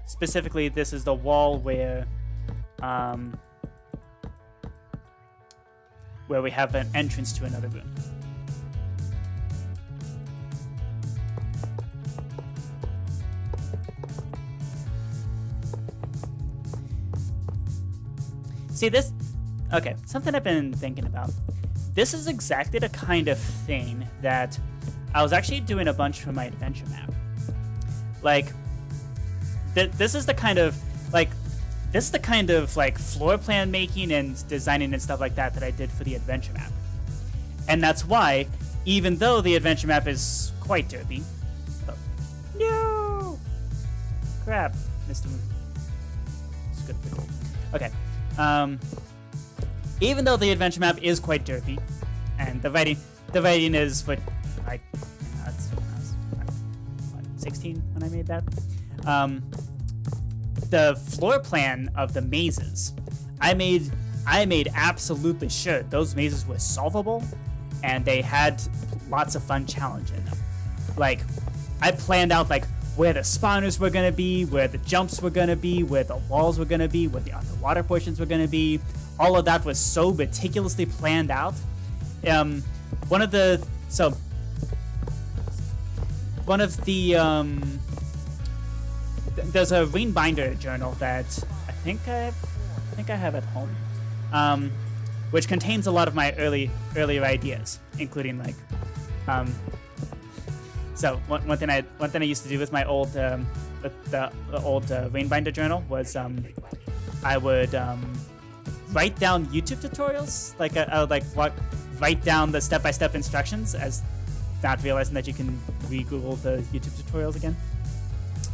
Specifically, this is the wall where we have an entrance to another room. See this? Okay, something I've been thinking about. This is exactly the kind of thing that I was actually doing a bunch for my adventure map. Like, this is the kind of floor plan making and designing and stuff like that I did for the adventure map. And that's why, even though the adventure map is quite derpy. Oh. No! Crap. Missed the move. It's good. Okay. Even though the adventure map is quite derpy, and the writing is what I was 16 when I made that. The floor plan of the mazes, I made absolutely sure those mazes were solvable, and they had lots of fun challenge in them. Like, I planned out like where the spawners were gonna be, where the jumps were gonna be, where the walls were gonna be, where the underwater portions were gonna be. All of that was so meticulously planned out. There's a Ring Binder journal that I think I have at home, which contains a lot of my earlier ideas, including like. So one thing I used to do with my old the old Ring Binder journal was I would write down YouTube tutorials. Like I would write down the step-by-step instructions, as not realizing that you can re-Google the YouTube tutorials again.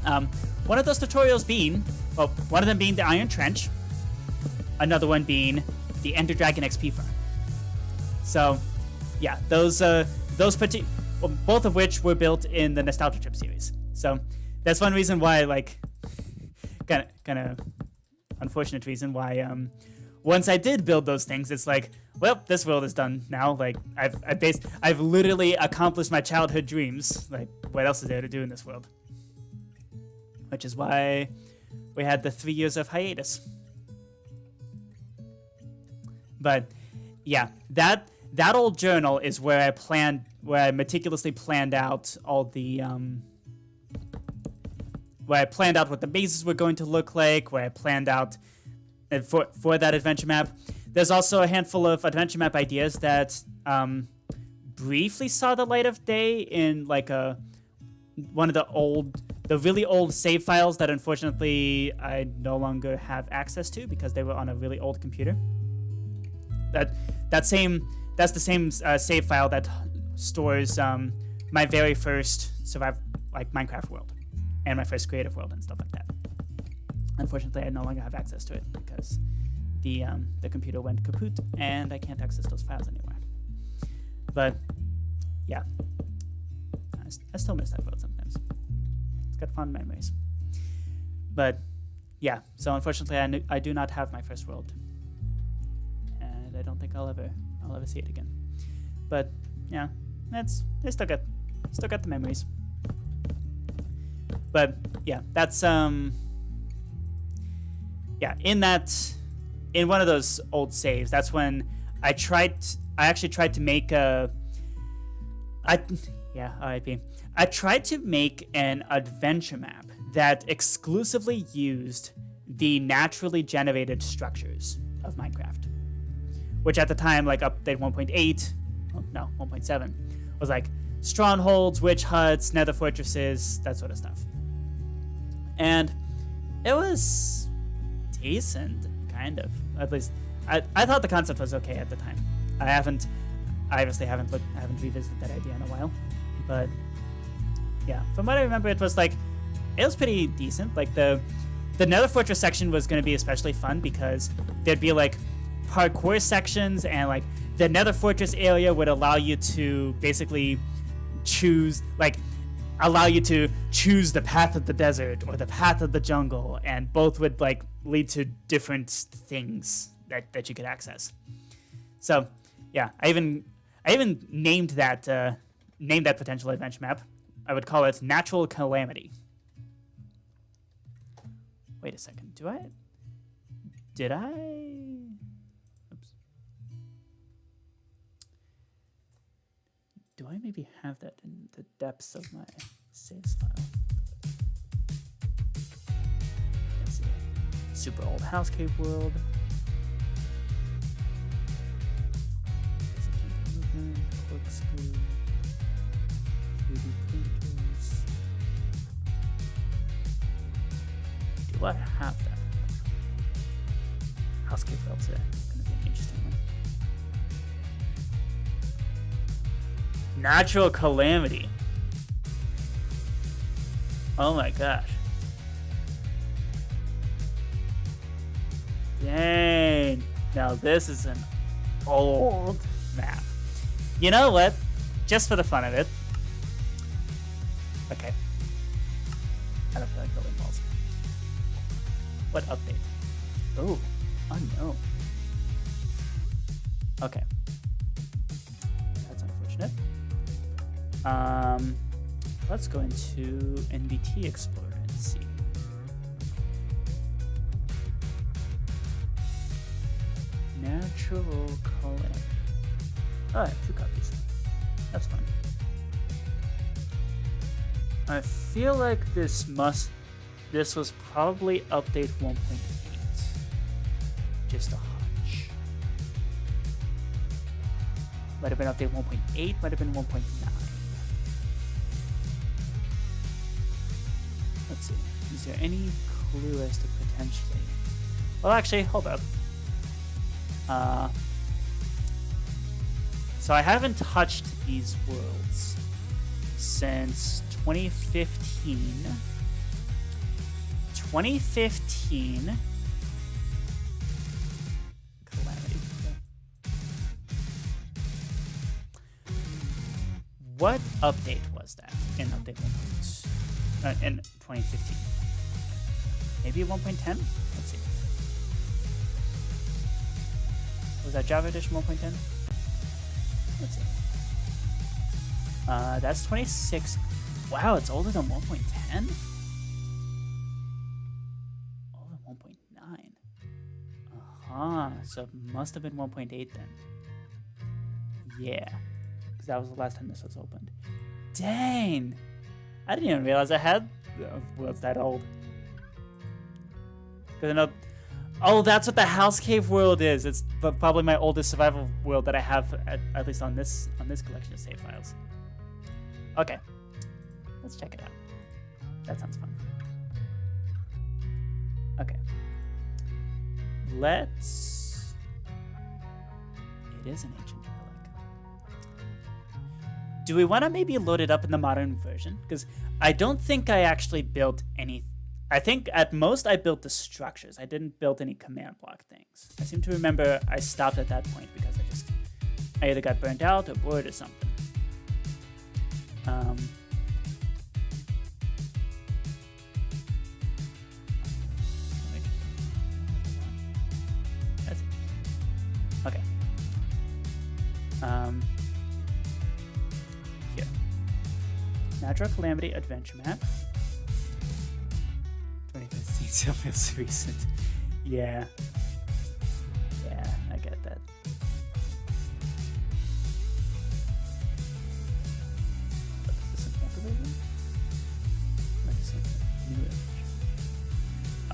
One of those tutorials being, well, one of them being the Iron Trench, another one being the Ender Dragon XP farm. So, yeah, those both of which were built in the Nostalgia Trip series. So that's one reason why, like, kind of unfortunate reason why, once I did build those things, it's like, well, this world is done now. Like, I've literally accomplished my childhood dreams. Like, what else is there to do in this world? Which is why we had the 3 years of hiatus. But yeah, that old journal is where I meticulously planned out all the where I planned out what the mazes were going to look like, where I planned out for that adventure map. There's also a handful of adventure map ideas that briefly saw the light of day in like one of the really old save files that unfortunately I no longer have access to because they were on a really old computer. That's the same save file that stores my very first Minecraft world and my first creative world and stuff like that. Unfortunately, I no longer have access to it because the computer went kaput and I can't access those files anymore. But yeah, I still miss that world sometimes. It's got fond memories. But yeah, so unfortunately, I do not have my first world, and I don't think I'll ever see it again. But yeah, I still got the memories. But yeah, that's yeah, in one of those old saves, that's when I actually tried to make RIP. I tried to make an adventure map that exclusively used the naturally generated structures of Minecraft, which at the time, like update 1.7, was like strongholds, witch huts, nether fortresses, that sort of stuff. And it was decent, kind of. At least I thought the concept was okay at the time. I obviously haven't revisited that idea in a while, but yeah, from what I remember, it was pretty decent. Like the nether fortress section was going to be especially fun because there'd be like parkour sections, and like the nether fortress area would allow you to basically choose the path of the desert or the path of the jungle, and both would like lead to different things that you could access. So yeah, I even named that potential adventure map. I would call it Natural Calamity. Wait a second. Did I? Oops. Do I maybe have that in the depths of my saves file? Let's see. Super old house cave world. Corkscrew. 3D printers. Do I have that? House cave world today. Gonna be an interesting one. Natural Calamity. Oh my gosh. Dang. Now this is an old map. You know what? Just for the fun of it. Okay. I don't feel like building walls. What update? Oh, unknown. Okay. That's unfortunate. Let's go into NBT Explorer and see. Natural Calamity. Oh, I have 2 copies. That's fine. I feel like this was probably update 1.8. Just a hunch. Might have been update 1.8, might have been 1.9. Let's see. Is there any clue as to potentially? Well, actually, hold up. So I haven't touched these worlds since 2015, 2015 Calamity. What update was that in update 1. In 2015? Maybe 1.10? Let's see. Was that Java Edition 1.10? Let's see. That's 26. Wow, it's older than 1.10? Older than 1.9. So it must have been 1.8 then. Yeah. Because that was the last time this was opened. Dang! I didn't even realize I had worlds that old. Because I know. Oh, that's what the House Cave world is. It's probably my oldest survival world that I have, at least on this collection of save files. Okay, let's check it out. That sounds fun. Okay, let's. It is an ancient relic. Do we want to maybe load it up in the modern version? Because I don't think I actually built any. I think at most I built the structures. I didn't build any command block things. I seem to remember I stopped at that point because I either got burnt out or bored or something. That's it. Okay. Here. Natural Calamity Adventure Map. 2015 still feels recent. Yeah. Yeah, I get that.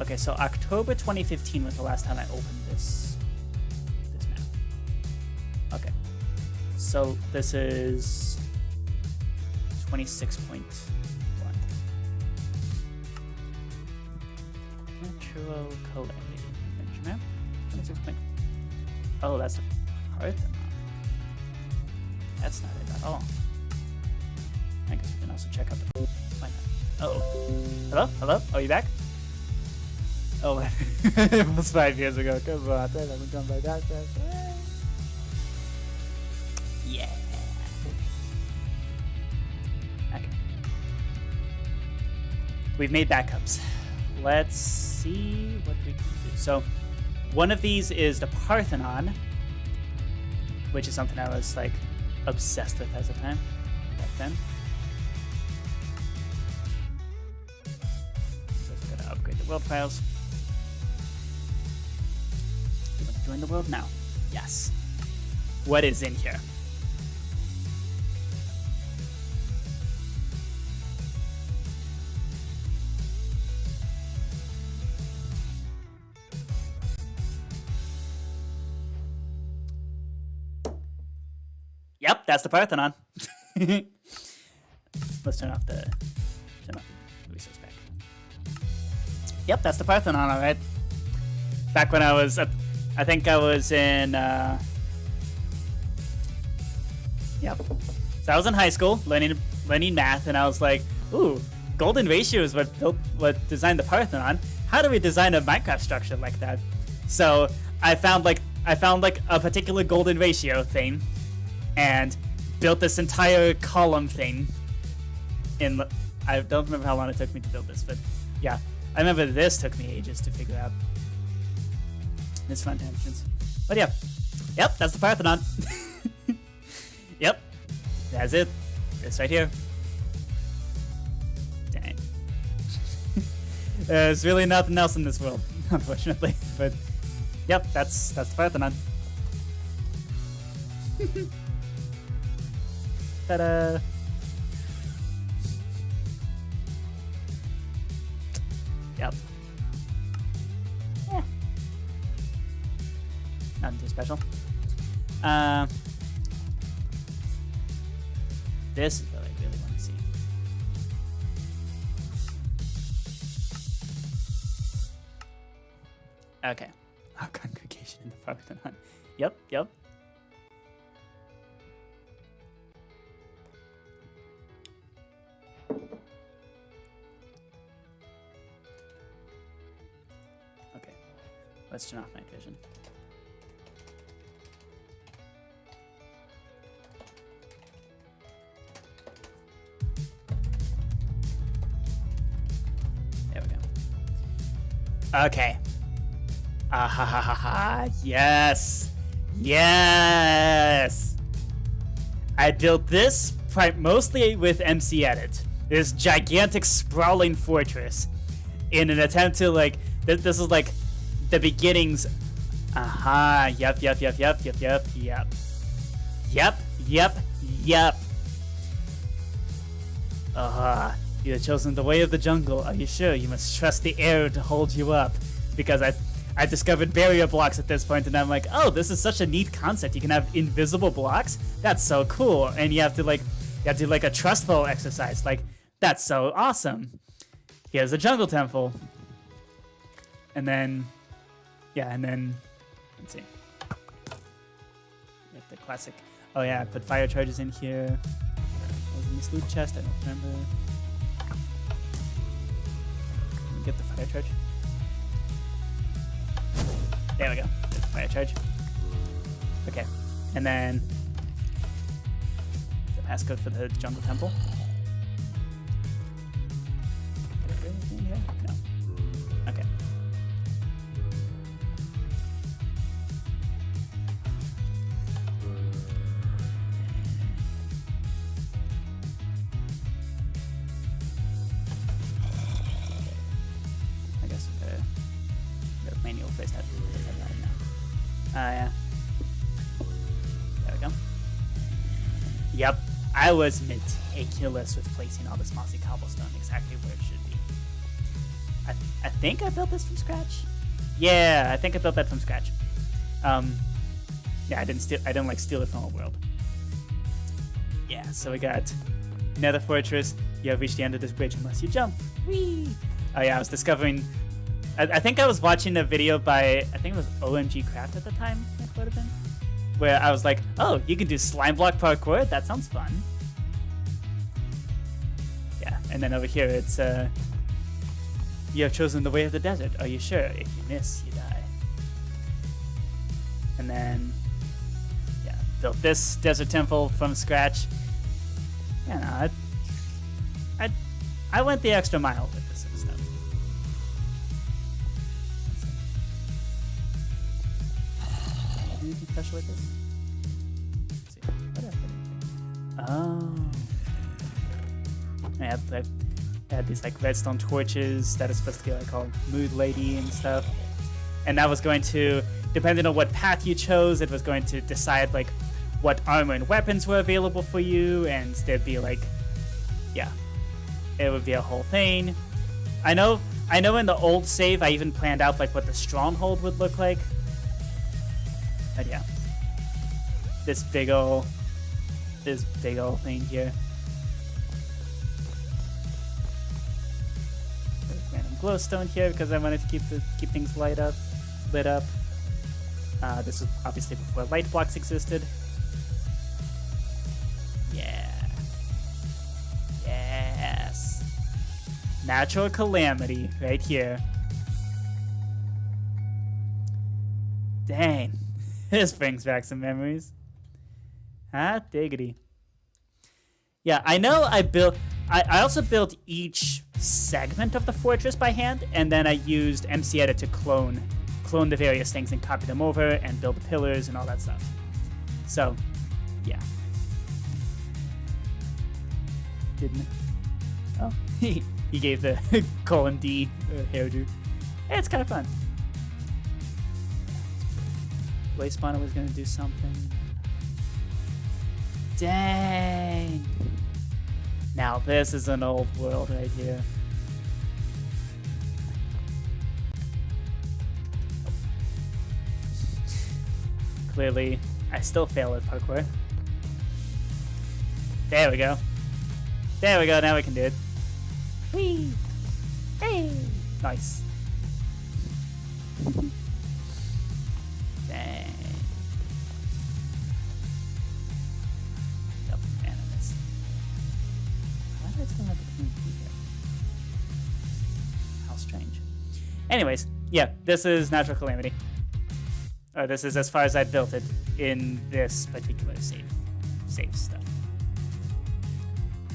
Okay, so October 2015 was the last time I opened this map. Okay, so this is 26.1. Natural Calamity Adventure Map. 26. Oh, that's the Parthenon. That's not it at all. I guess we can also check out the. Why not? Uh-oh. Hello? Hello? Are you back? Oh, it was 5 years ago. Come on, that hasn't come by that fast. Yeah. Okay. We've made backups. Let's see what we can do. So, one of these is the Parthenon, which is something I was like obsessed with as a time back then. So I'm gonna upgrade the world files. You want to join the world now? Yes. What is in here? Yep, that's the Parthenon. Let's turn off the resource pack. Yep, that's the Parthenon, all right. Back when I was, I think I was in, yep. So I was in high school learning math, and I was like, ooh, golden ratio is what designed the Parthenon. How do we design a Minecraft structure like that? So I found like a particular golden ratio thing, and built this entire column thing. I don't remember how long it took me to build this, but yeah, I remember this took me ages to figure out. This front entrance. But yeah, yep, that's the Parthenon. Yep, that's it. This right here. Dang. There's really nothing else in this world, unfortunately. But yep, that's the Parthenon. Ta-da! Yep. Yeah. Nothing too special. This is what I really want to see. Okay. Our congregation in the Parthenon. Yep, yep. Let's turn off night vision. There we go. Okay. Ah ha ha ha ha. Yes. Yes. I built this mostly with MC Edit. This gigantic sprawling fortress in an attempt to like, this is like the beginnings. Aha. Yep. Aha. You have chosen the way of the jungle. Are you sure? You must trust the air to hold you up. Because I discovered barrier blocks at this point, and I'm like, oh, this is such a neat concept. You can have invisible blocks. That's so cool. And you have to do like a trustful exercise. Like, that's so awesome. Here's the jungle temple. And then, yeah, and then, let's see. Like the classic, oh yeah, I put fire charges in here. That was in this loot chest, I don't remember. Get the fire charge. There we go. There's the fire charge. Okay. And then the passcode for the jungle temple. Is there anything here? No. Okay. I guess the manual place that now. Yeah. There we go. Yep. I was meticulous with placing all this mossy cobblestone exactly where it should be. I think I built this from scratch. Yeah, I think I built that from scratch. Yeah, I didn't steal it from a world. Yeah, so we got Nether Fortress. You have reached the end of this bridge unless you jump. Whee! Oh yeah, I was discovering. I think I was watching a video by, I think it was OMG Craft at the time, it would have been, where I was like, oh, you can do slime block parkour? That sounds fun. Yeah, and then over here it's, you have chosen the way of the desert. Are you sure? If you miss, you die. And then, yeah, built this desert temple from scratch. Yeah, no, I went the extra mile with this sort of stuff. Anything special with this? Let's see. What did I put in here? Oh. I had these like redstone torches that are supposed to be like all mood lady and stuff. And that was going to, depending on what path you chose, it was going to decide like what armor and weapons were available for you, and there'd be like, yeah, it would be a whole thing. I know in the old save I even planned out like what the stronghold would look like. But yeah, this big ol' thing here. There's random glowstone here because I wanted to keep things lit up. This was obviously before light blocks existed. Yeah. Yes. Natural calamity right here. Dang. This brings back some memories. Hot diggity. Yeah, I know I also built each segment of the fortress by hand, and then I used MC Edit to clone the various things and copy them over and build the pillars and all that stuff. So, yeah. Didn't it? Oh, he gave the colon D hairdo. It's kind of fun. Blaze Spawner was gonna do something. Dang. Now this is an old world right here. Clearly, I still fail at parkour. There we go. There we go, now we can do it. Whee! Hey! Nice. Dang. Yep, and I missed. Why do I still have the clean key here? How strange. Anyways, yeah, this is Natural Calamity. This is as far as I built it in this particular save stuff.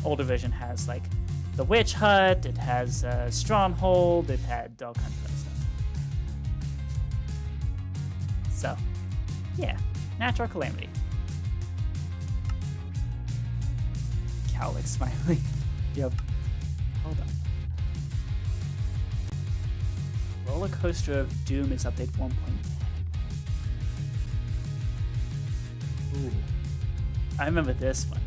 Older version has like the witch hut, it has a stronghold, it had all kinds of other stuff. So, yeah, natural calamity. Cowlick smiley. Yep. Hold on. Roller Coaster of Doom is update 1.10. Ooh. I remember this one.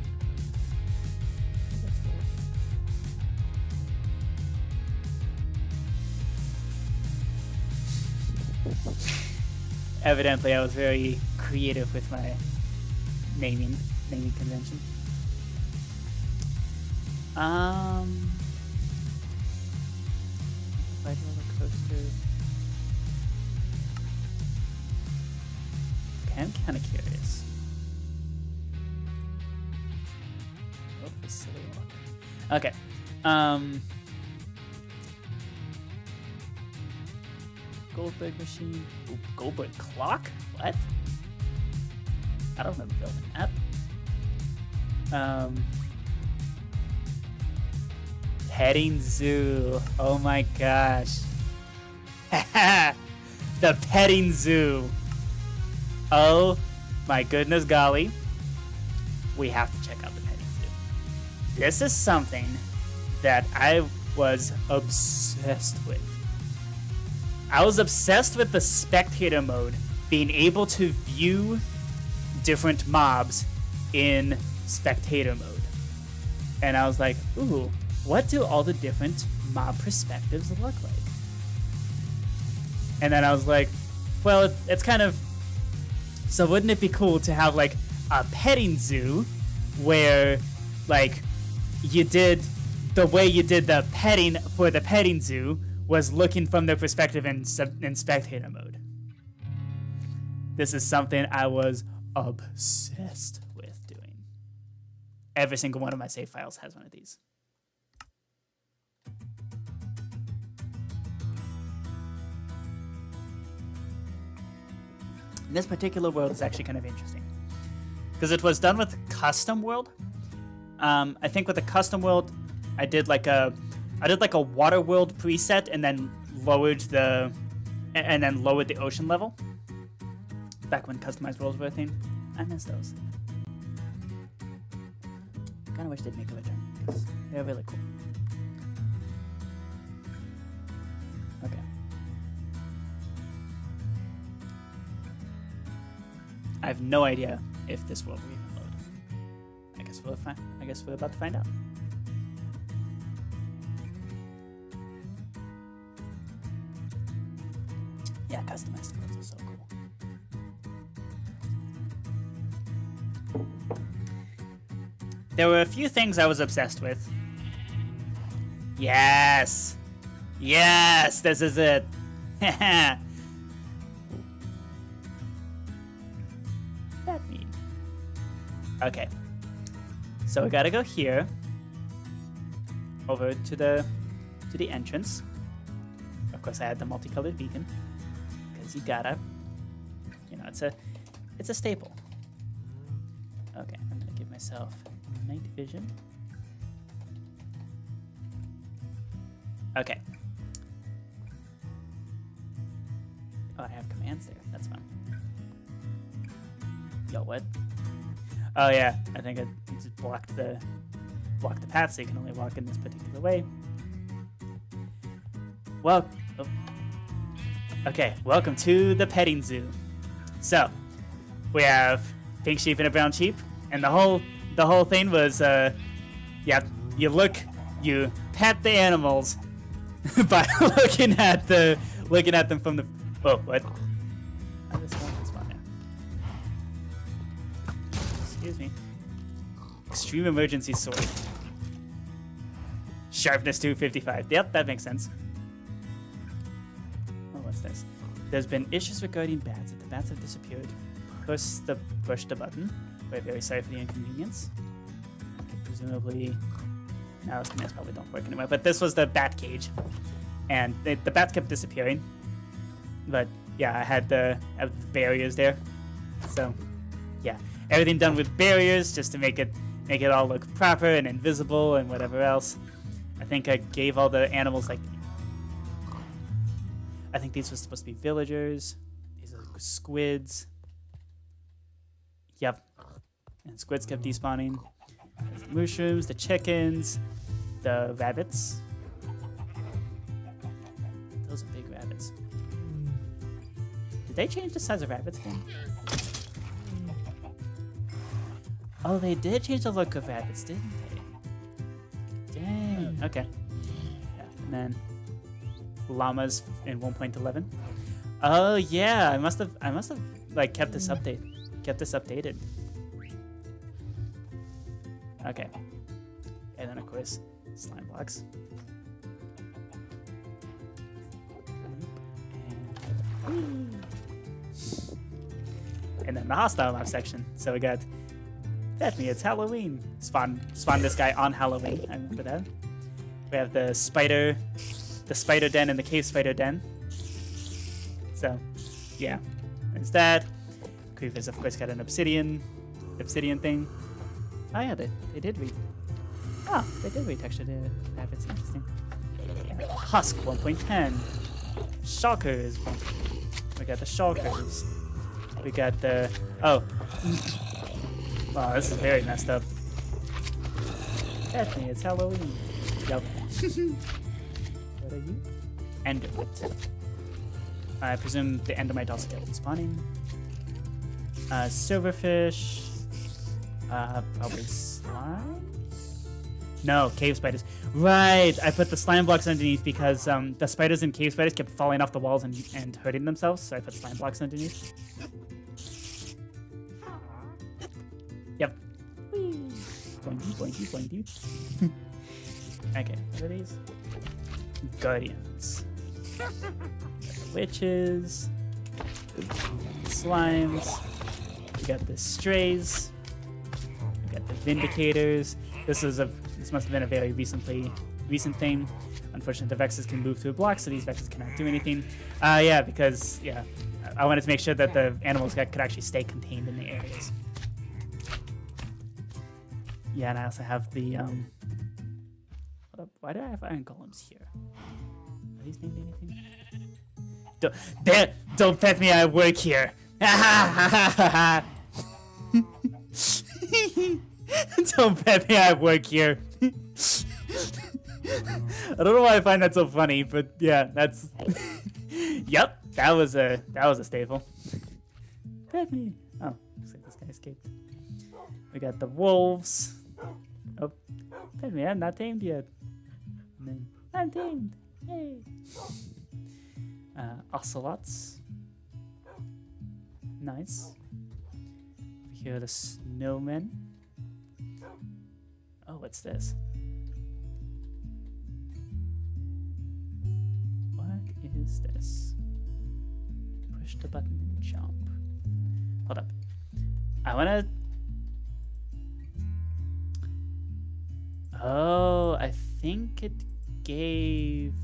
Evidently, I was very creative with my naming convention. Ride roller coaster. Okay, I'm kind of curious. Oh, this silly one. Okay. Goldberg machine. Ooh, Goldberg clock? What? I don't remember building that. Petting zoo. Oh my gosh. The petting zoo. Oh my goodness golly. We have to check out the petting zoo. This is something that I was obsessed with. I was obsessed with the spectator mode, being able to view different mobs in spectator mode. And I was like, ooh, what do all the different mob perspectives look like? And then I was like, well, it's kind of... So wouldn't it be cool to have, like, a petting zoo where, like, you did... The way you did the petting for the petting zoo was looking from their perspective in spectator mode. This is something I was obsessed with doing. Every single one of my save files has one of these. And this particular world is actually kind of interesting because it was done with custom world. I think with the custom world, I did like a water world preset and then lowered the ocean level. Back when customized worlds were a thing. I miss those. Kind of wish they'd make a return because they're really cool. Okay. I have no idea if this world will even load. I guess we're about to find out. Yeah, customized worlds are so cool. There were a few things I was obsessed with. Yes! Yes! This is it! That mean. Okay. So we gotta go here. Over to the entrance. Of course I had the multicolored beacon. You gotta, it's a staple. Okay, I'm gonna give myself night vision. Okay. Oh, I have commands there. That's fun. Yo, what? Oh yeah, I think I just blocked the path, so you can only walk in this particular way. Well. Oh. Okay, welcome to the petting zoo. So, we have pink sheep and a brown sheep, and the whole thing was, you pet the animals by looking at them from the. Whoa, what? Oh, this one there. Excuse me. Extreme emergency sword. Sharpness 255. Yep, that makes sense. What's this? There's been issues regarding bats. If the bats have disappeared, push the button. We're very sorry for the inconvenience. Okay, presumably, now those commands probably don't work anymore. But this was the bat cage, and the bats kept disappearing. But yeah, I had the barriers there. So, yeah, everything done with barriers just to make it all look proper and invisible and whatever else. I think I gave all the animals like. I think these were supposed to be villagers. These are squids. Yep, and squids kept despawning. There's the mushrooms, the chickens, the rabbits. Those are big rabbits. Did they change the size of rabbits again? Oh, they did change the look of rabbits, didn't they? Dang. Okay. Yeah, and then llamas in 1.11. Oh yeah, I must have like kept this updated. Okay. And then of course, slime blocks. And then the hostile map section. So we got Bethany, it's Halloween. Spawn this guy on Halloween. I remember that. We have the spider den and the cave spider den. So, yeah, there's that. Creepers, of course, got an obsidian thing. Oh yeah, they did retexture the rabbits. Interesting. Yeah. Husk 1.10. Shulkers. We got the shulkers. We got the wow, this is very messed up. Bethany, it's Halloween. Yep. What are you? Endermite. I presume the endermite also kept respawning. Silverfish. Probably slimes? No, cave spiders. Right, I put the slime blocks underneath because the spiders and cave spiders kept falling off the walls and hurting themselves, so I put slime blocks underneath. Yep. Boinky, boinky, boinky. Okay, what are these? Guardians. The witches. The slimes. We got the strays. We got the vindicators. This must have been a very recent thing. Unfortunately, the vexes can move through blocks, so these vexes cannot do anything. Yeah, because I wanted to make sure that the animals could actually stay contained in the areas. Yeah, and I also have the why do I have iron golems here? Are these named anything? Don't pet me, I work here. Don't pet me, I work here. I don't know why I find that so funny, but yeah, that's yep, that was a staple. Pet me. Oh, looks like this guy escaped. We got the wolves. Oh, pet me, I'm not tamed yet. And then I'm tamed. Yay. Ocelots. Nice. Over here are the snowmen. Oh, what's this? What is this? Push the button and jump. Hold up. I wanna... Oh, I think it gave...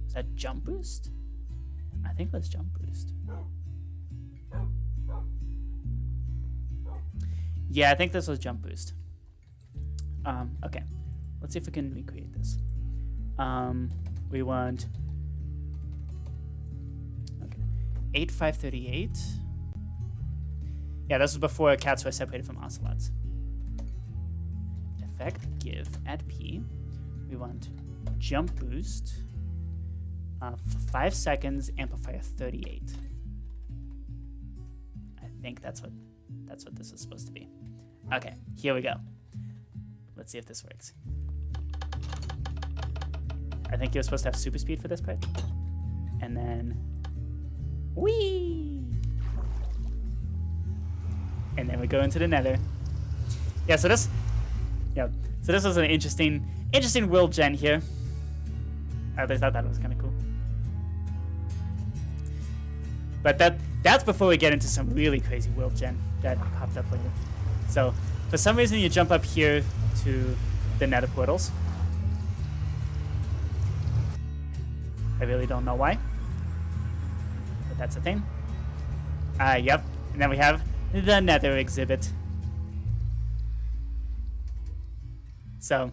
Is that jump boost? I think that's jump boost. Yeah, I think this was jump boost. Okay, let's see if we can recreate this. We want 8538. Yeah, this was before cats were separated from ocelots. Effect give add P. We want jump boost. For 5 seconds, amplifier 38. I think that's what this is supposed to be. Okay, here we go. Let's see if this works. I think you're supposed to have super speed for this part. And then whee! And then we go into the nether. Yeah, so this was an interesting world gen here. At least I thought it was kind of cool. But that's before we get into some really crazy world gen that popped up later. So for some reason you jump up here to the nether portals. I really don't know why. That's a thing. Yep. And then we have the Nether exhibit. So,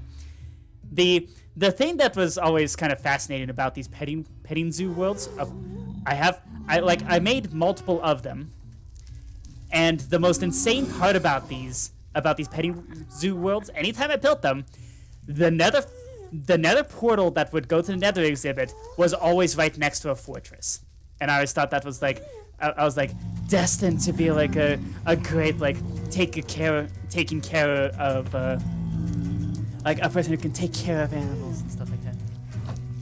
the thing that was always kind of fascinating about these petting zoo worlds, I made multiple of them, and the most insane part about these petting zoo worlds, anytime I built them, the Nether portal that would go to the Nether exhibit was always right next to a fortress, and I always thought that was like, I was like destined to be like a great like taking care of like a person who can take care of animals and stuff like that.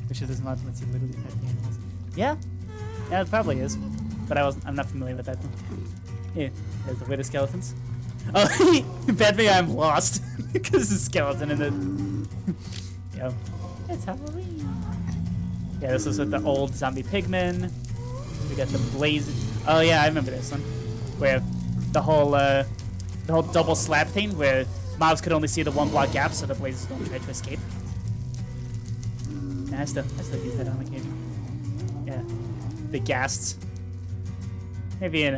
Which is this mod lets you literally pet the animals. Yeah, it probably is, but I'm not familiar with that. Here, there's the wither skeletons. Oh, bet me I'm lost because the skeleton in the. Yo, it's Halloween. Yeah, this was with the old zombie pigmen. We got the blaze. Oh yeah, I remember this one, where the whole double slab thing, where mobs could only see the 1 block gap, so the blazes don't try to escape. Yeah, I still use that on occasion. Yeah, the ghasts. Maybe in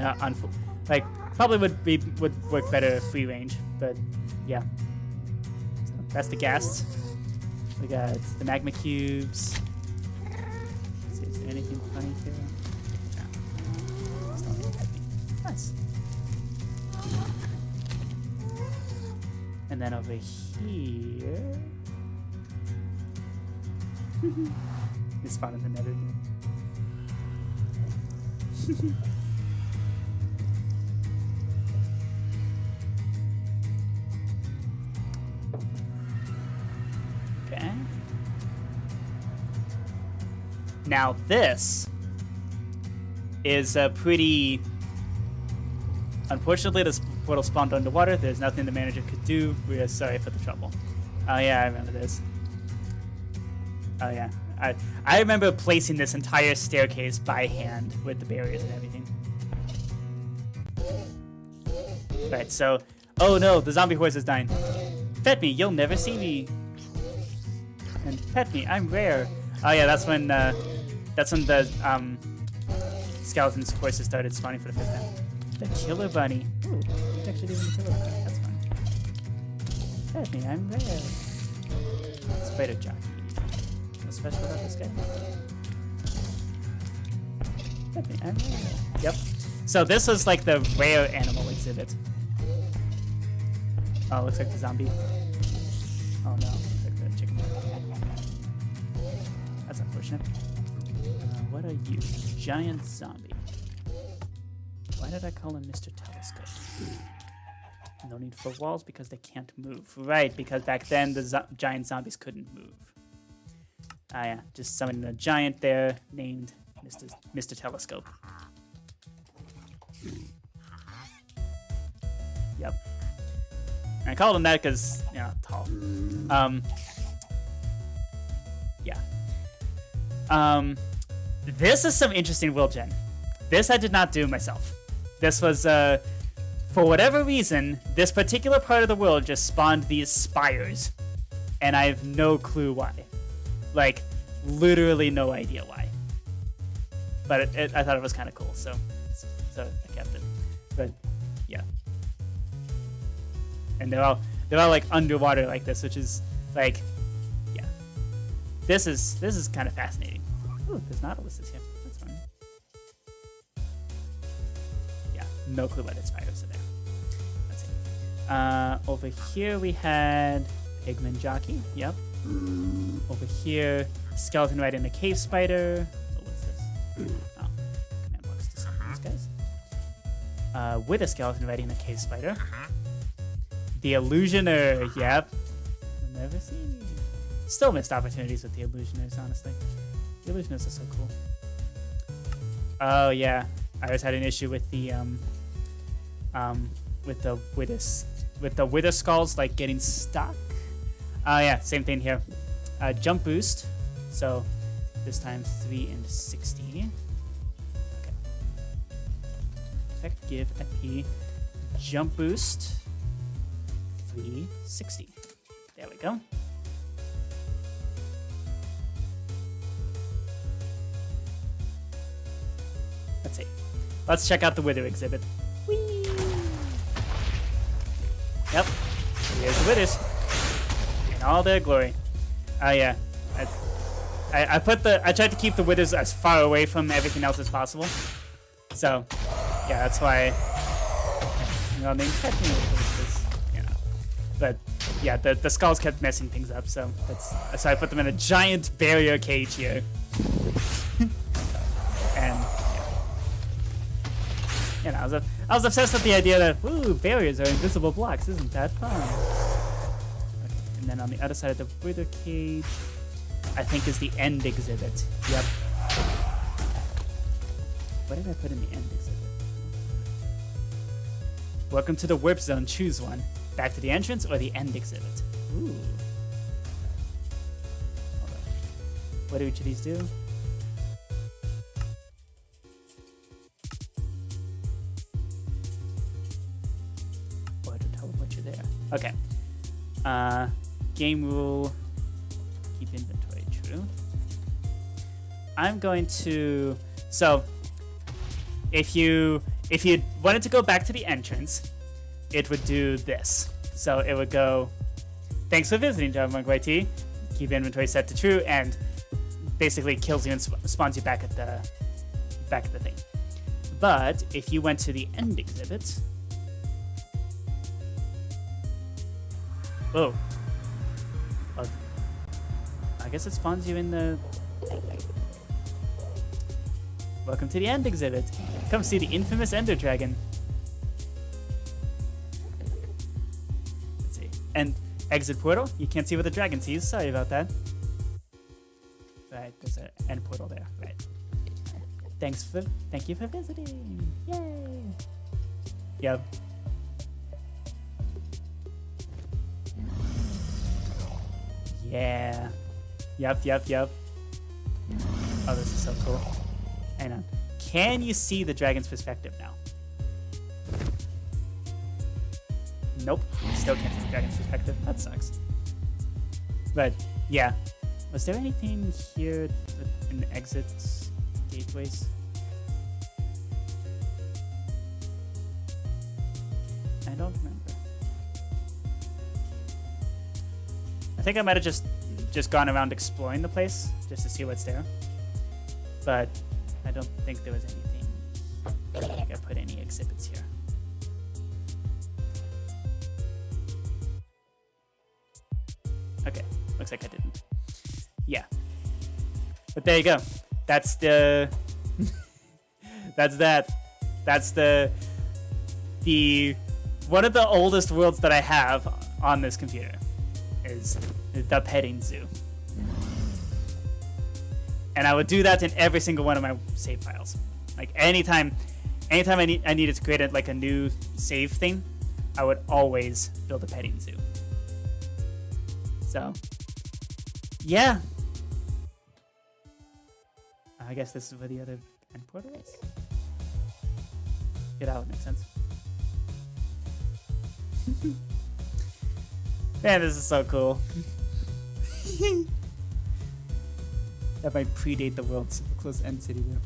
like probably would work better free range, but yeah. So that's the ghasts. We got the magma cubes. Let's see, is there anything funny here? Nice. And then over here, it's fun in the Nether here. Okay. Now this is a pretty. Unfortunately, this portal spawned underwater. There's nothing the manager could do. We are sorry for the trouble. Oh yeah, I remember this. Oh yeah, I remember placing this entire staircase by hand with the barriers and everything. Right, so, oh no, the zombie horse is dying. Pet me, you'll never see me. And pet me, I'm rare. Oh yeah, that's when the skeleton's horses started spawning for the first time. The killer bunny. Ooh, it's actually doing the killer bunny. That's fun. Pet me, I'm rare. Spider jockey. What's special about this guy? Pet me, I'm rare. Yep. So this was like the rare animal exhibit. Oh, looks like the zombie. Oh no, looks like the chicken. That's unfortunate. What are you? Giant zombie. Why did I call him Mr. Telescope? No need for walls because they can't move. Right, because back then the giant zombies couldn't move. Ah yeah, just summoning a giant there named Mr. Telescope. Yep. And I called him that because, you know, tall. Yeah. This is some interesting world gen. This I did not do myself. This was, for whatever reason, this particular part of the world just spawned these spires. And I have no clue why. Like, literally no idea why. But I thought it was kind of cool, so I kept it. But, yeah. And they're all like underwater like this, which is, like, yeah. This is kind of fascinating. Ooh, there's Nautiluses here. That's fun. Yeah, no clue why the spires are there. Let's see. Over here we had Pigman Jockey. Yep. Over here, skeleton right in the cave spider. Oh, what's this? Oh, command box to summon these guys. With a skeleton right in the cave spider. The Illusioner. Yep. You'll never see me. Still missed opportunities with the Illusioners, honestly. The Illusioners are so cool. Oh yeah, I always had an issue with the wither skulls like getting stuck. Oh yeah, same thing here. Jump boost. So this time 3 and 60. Okay. Effective FP. Jump boost. 360. There we go. Let's see. Let's check out the Wither exhibit. Whee! Yep. Here's the Withers. In all their glory. Oh yeah. I tried to keep the Withers as far away from everything else as possible. So, yeah, that's why. You know, but yeah, the skulls kept messing things up, so so I put them in a giant barrier cage here. And yeah. You know, I was obsessed with the idea that ooh, barriers are invisible blocks, isn't that fun? Okay, and then on the other side of the Wither cage, I think is the end exhibit. Yep. What did I put in the end exhibit? Welcome to the warp zone. Choose one. Back to the entrance or the end exhibit. Ooh. Hold on. What do each of these do? Oh, I don't teleport you there. Okay. Game rule. Keep inventory true. I'm going to. So, if you wanted to go back to the entrance, it would do this. So it would go, thanks for visiting, JavaMonk.YT. Keep inventory set to true, and basically kills you and spawns you back at the thing. But if you went to the end exhibit, oh, I guess it spawns you in the. Welcome to the end exhibit. Come see the infamous Ender Dragon. Let's see. And exit portal. You can't see what the dragon sees. Sorry about that. Right, there's an end portal there. Right. Thank you for visiting. Yay. Yep. Yeah. Yep. Oh, this is so cool. Hang on. Can you see the dragon's perspective now? Nope. Still can't see the dragon's perspective. That sucks. But, yeah. Was there anything here in the exits, gateways? I don't remember. I think I might have just gone around exploring the place just to see what's there. But I don't think there was anything. I don't think I put any exhibits here. Okay, looks like I didn't. Yeah. But there you go. That's the That's the one of the oldest worlds that I have on this computer is the petting zoo. And I would do that in every single one of my save files. Like anytime I needed to create a new save thing, I would always build a petting zoo. So, yeah. I guess this is where the other end portal is. Yeah, that would make sense. Man, this is so cool. That might predate the world's close end city though.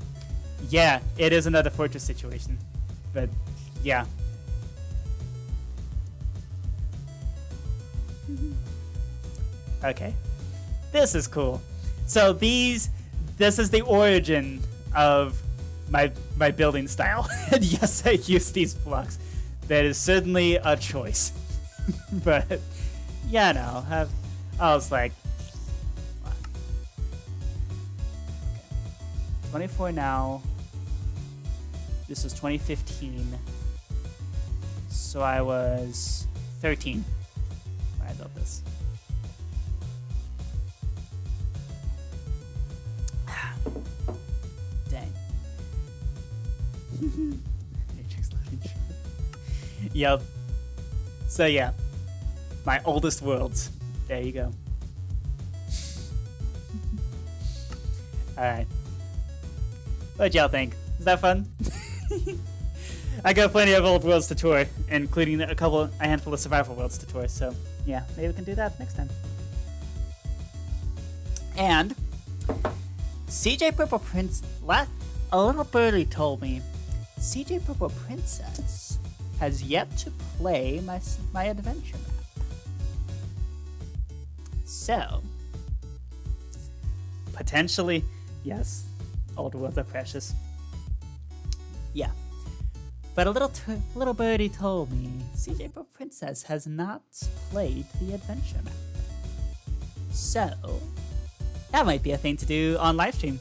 Yeah, it is another fortress situation. But yeah. Okay. This is cool. So this is the origin of my building style. And yes, I use these blocks. That is certainly a choice. But yeah, no. I was like, 24 now. This was 2015. So I was 13 when I built this. Dang. Yep. So yeah, my oldest worlds. There you go. All right. What'd y'all think? Is that fun? I got plenty of old worlds to tour, including a handful of survival worlds to tour. So yeah, maybe we can do that next time. And CJ Purple Prince a little birdie told me CJ Purple Princess has yet to play my adventure map. So, potentially, yes, old worlds are precious. Yeah. But a little birdie told me CJ Purple Princess has not played the adventure map. So, that might be a thing to do on Livestream.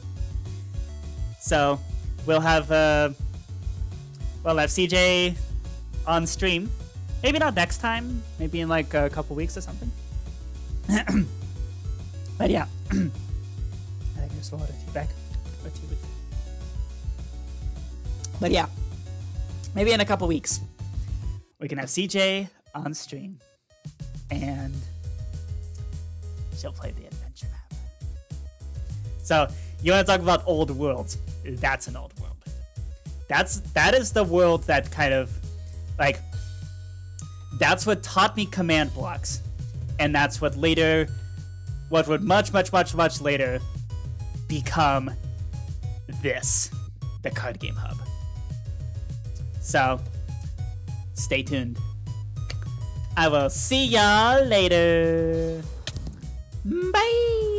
So, we'll have CJ on stream. Maybe not next time. Maybe in like a couple weeks or something. But yeah. I think there's a lot of tea back. But yeah. Maybe in a couple weeks, we can have CJ on stream, and she'll play the adventure map. So, you want to talk about old worlds? That's an old world. That is the world that kind of, like, that's what taught me command blocks, and that's what would much later become the card game hub. So, stay tuned. I will see y'all later. Bye!